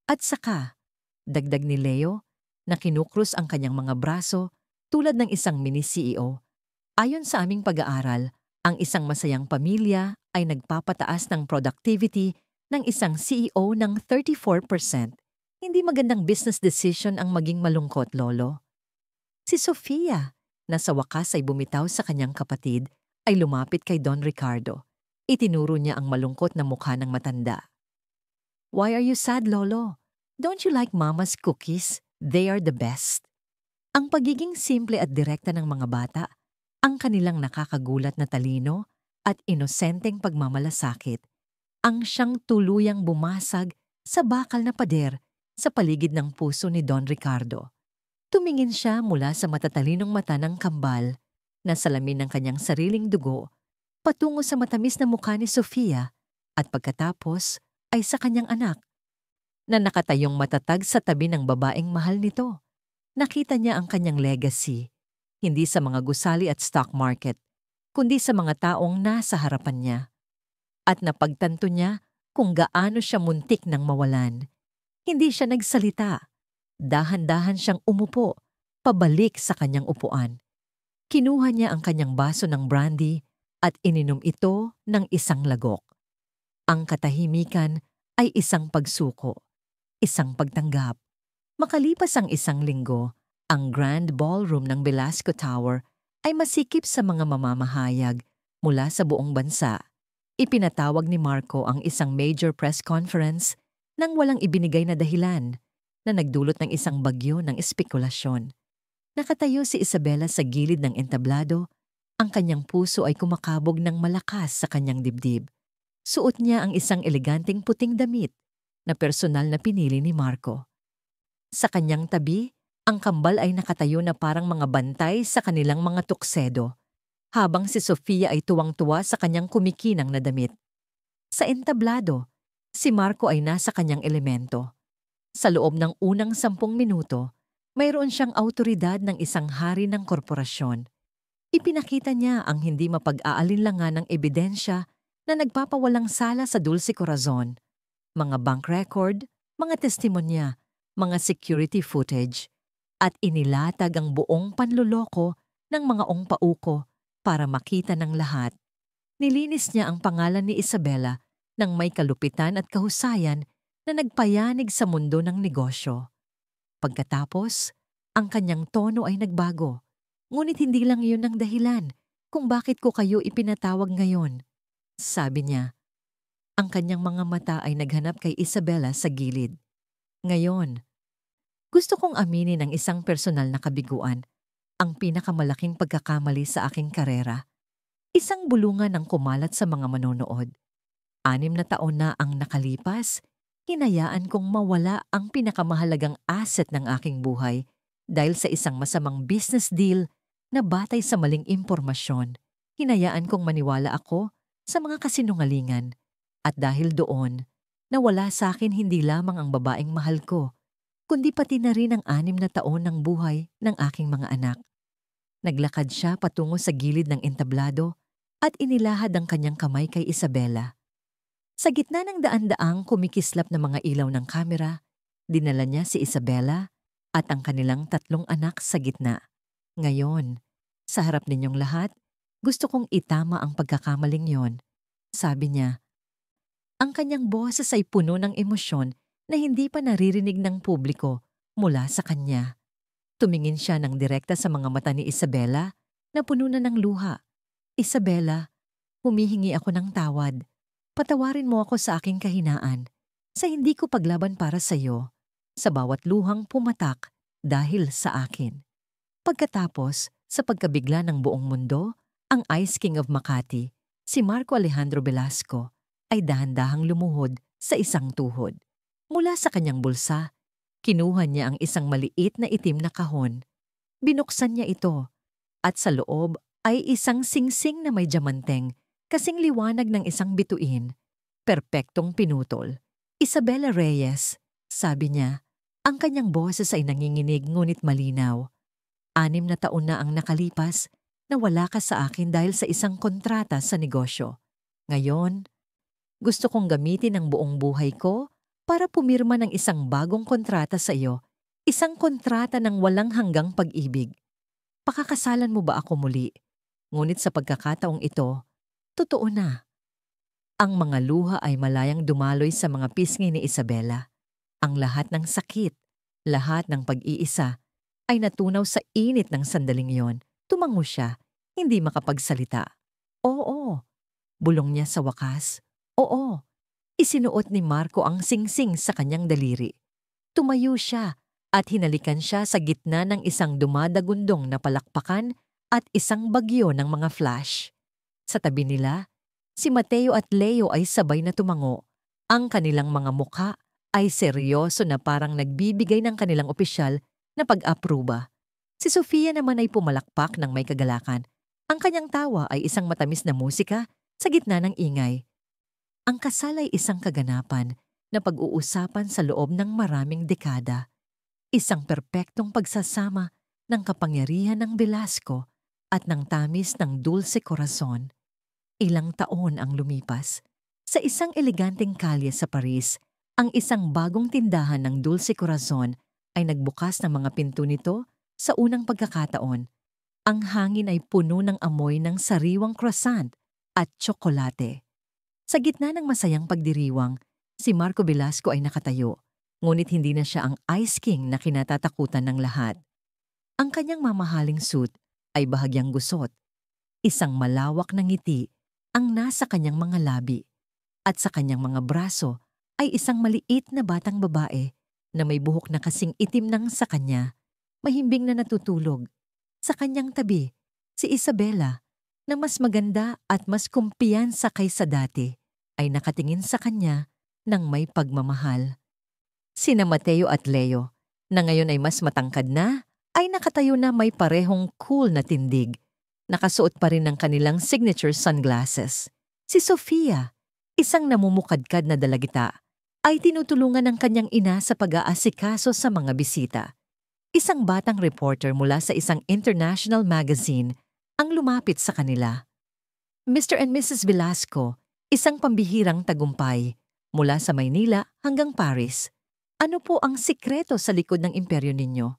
At saka, dagdag ni Leo, na kinukrus ang kanyang mga braso tulad ng isang mini-CEO. Ayon sa aming pag-aaral, ang isang masayang pamilya ay nagpapataas ng productivity ng isang CEO ng 34%. Hindi magandang business decision ang maging malungkot, Lolo. Si Sofia, na sa wakas ay bumitaw sa kanyang kapatid, ay lumapit kay Don Ricardo. Itinuro niya ang malungkot na mukha ng matanda. Why are you sad, Lolo? Don't you like Mama's cookies? They are the best. Ang pagiging simple at direkta ng mga bata, ang kanilang nakakagulat na talino at inosenteng pagmamalasakit, ang siyang tuluyang bumasag sa bakal na pader sa paligid ng puso ni Don Ricardo. Tumingin siya mula sa matatalinong mata ng kambal na salamin ng kanyang sariling dugo patungo sa matamis na mukha ni Sofia at pagkatapos ay sa kanyang anak na nakatayong matatag sa tabi ng babaeng mahal nito. Nakita niya ang kanyang legacy, hindi sa mga gusali at stock market, kundi sa mga taong nasa harapan niya. At napagtanto niya kung gaano siya muntik nang mawalan. Hindi siya nagsalita. Dahan-dahan siyang umupo, pabalik sa kanyang upuan. Kinuha niya ang kanyang baso ng brandy at ininom ito ng isang lagok. Ang katahimikan ay isang pagsuko, isang pagtanggap. Makalipas ang isang linggo, ang Grand Ballroom ng Velasco Tower ay masikip sa mga mamamahayag mula sa buong bansa. Ipinatawag ni Marco ang isang major press conference nang walang ibinigay na dahilan na nagdulot ng isang bagyo ng espekulasyon. Nakatayo si Isabela sa gilid ng entablado, ang kanyang puso ay kumakabog ng malakas sa kanyang dibdib. Suot niya ang isang eleganteng puting damit na personal na pinili ni Marco. Sa kanyang tabi, ang kambal ay nakatayo na parang mga bantay sa kanilang mga tuksedo, habang si Sofia ay tuwang-tuwa sa kanyang kumikinang na damit. Sa entablado, si Marco ay nasa kanyang elemento. Sa loob ng unang 10 minuto, mayroon siyang awtoridad ng isang hari ng korporasyon. Ipinakita niya ang hindi mapag-aalinlangan ng ebidensya na nagpapawalang sala sa Dulce Corazon, mga bank record, mga testimonya, mga security footage. at inilatag ang buong panloloko ng mga ongpauko para makita ng lahat. Nilinis niya ang pangalan ni Isabela ng may kalupitan at kahusayan na nagpayanig sa mundo ng negosyo. Pagkatapos, ang kanyang tono ay nagbago. Ngunit hindi lang iyon ang dahilan kung bakit ko kayo ipinatawag ngayon. Sabi niya. Ang kanyang mga mata ay naghanap kay Isabela sa gilid. Ngayon, gusto kong aminin ang isang personal na kabiguan, ang pinakamalaking pagkakamali sa aking karera. Isang bulungan ang kumalat sa mga manonood. 6 na taon na ang nakalipas, hinayaan kong mawala ang pinakamahalagang asset ng aking buhay dahil sa isang masamang business deal na batay sa maling impormasyon. Hinayaan kong maniwala ako sa mga kasinungalingan. At dahil doon, nawala sa akin hindi lamang ang babaeng mahal ko, kundi pati na rin ang 6 na taon ng buhay ng aking mga anak. Naglakad siya patungo sa gilid ng entablado at inilahad ang kanyang kamay kay Isabela. Sa gitna ng daan-daang kumikislap na mga ilaw ng kamera, dinala niya si Isabela at ang kanilang 3 anak sa gitna. Ngayon, sa harap ninyong lahat, gusto kong itama ang pagkakamaling yon, sabi niya. Ang kanyang boses ay puno ng emosyon na hindi pa naririnig ng publiko mula sa kanya. Tumingin siya ng direkta sa mga mata ni Isabela na puno na ng luha. Isabela, humihingi ako ng tawad. Patawarin mo ako sa aking kahinaan, sa hindi ko paglaban para sa iyo, sa bawat luhang pumatak dahil sa akin. Pagkatapos, sa pagkabigla ng buong mundo, ang Ice King of Makati, si Marco Alejandro Velasco, ay dahan-dahang lumuhod sa isang tuhod. Mula sa kanyang bulsa, kinuha niya ang isang maliit na itim na kahon. Binuksan niya ito, at sa loob ay isang singsing na may diamanteng, kasing liwanag ng isang bituin, perpektong pinutol. Isabela Reyes, sabi niya, ang kanyang boses ay nanginginig ngunit malinaw. 6 na taon na ang nakalipas na wala ka sa akin dahil sa isang kontrata sa negosyo. Ngayon, gusto kong gamitin ang buong buhay ko para pumirma ng isang bagong kontrata sa iyo, isang kontrata ng walang hanggang pag-ibig. Pakakasalan mo ba ako muli? Ngunit sa pagkakataong ito, totoo na. Ang mga luha ay malayang dumaloy sa mga pisngi ni Isabela. Ang lahat ng sakit, lahat ng pag-iisa, ay natunaw sa init ng sandaling yon. Tumango siya, hindi makapagsalita. Oo, bulong niya sa wakas. Oo, isinuot ni Marco ang singsing sa kanyang daliri. Tumayo siya at hinalikan siya sa gitna ng isang dumadagundong na palakpakan at isang bagyo ng mga flash. Sa tabi nila, si Mateo at Leo ay sabay na tumango. Ang kanilang mga mukha ay seryoso na parang nagbibigay ng kanilang opisyal na pag-apruba. Si Sofia naman ay pumalakpak ng may kagalakan. Ang kanyang tawa ay isang matamis na musika sa gitna ng ingay. Ang kasal ay isang kaganapan na pag-uusapan sa loob ng maraming dekada. Isang perpektong pagsasama ng kapangyarihan ng Velasco at ng tamis ng Dulce Corazon. Ilang taon ang lumipas. Sa isang eleganteng kalye sa Paris, ang isang bagong tindahan ng Dulce Corazon ay nagbukas ng mga pinto nito sa unang pagkakataon. Ang hangin ay puno ng amoy ng sariwang croissant at tsokolate. Sa gitna ng masayang pagdiriwang, si Marco Velasco ay nakatayo, ngunit hindi na siya ang Ice King na kinatatakutan ng lahat. Ang kanyang mamahaling suit ay bahagyang gusot. Isang malawak na ngiti ang nasa kanyang mga labi, at sa kanyang mga braso ay isang maliit na batang babae na may buhok na kasing itim ng sa kanya, mahimbing na natutulog. Sa kanyang tabi, si Isabela, na mas maganda at mas kumpiyansa kaysa dati, ay nakatingin sa kanya ng may pagmamahal. Sina Mateo at Leo, na ngayon ay mas matangkad na, ay nakatayo na may parehong cool na tindig. Nakasuot pa rin ng kanilang signature sunglasses. Si Sofia, isang namumukadkad na dalagita, ay tinutulungan ng kanyang ina sa pag-aasikaso sa mga bisita. Isang batang reporter mula sa isang international magazine ang lumapit sa kanila. Mr. and Mrs. Velasco, isang pambihirang tagumpay, mula sa Maynila hanggang Paris. Ano po ang sikreto sa likod ng imperyo ninyo?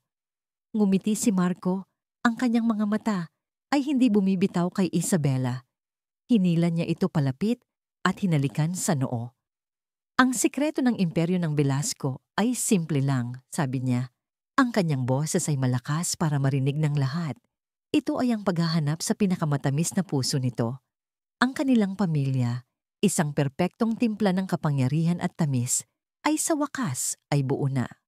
Ngumiti si Marco. Ang kanyang mga mata ay hindi bumibitaw kay Isabela. Hinila niya ito palapit at hinalikan sa noo. Ang sikreto ng imperyo ng Velasco ay simple lang, sabi niya. Ang kanyang boses ay malakas para marinig ng lahat. Ito ay ang paghahanap sa pinakamatamis na puso nito. Ang kanilang pamilya, isang perpektong timpla ng kapangyarihan at tamis, ay sa wakas ay buo na.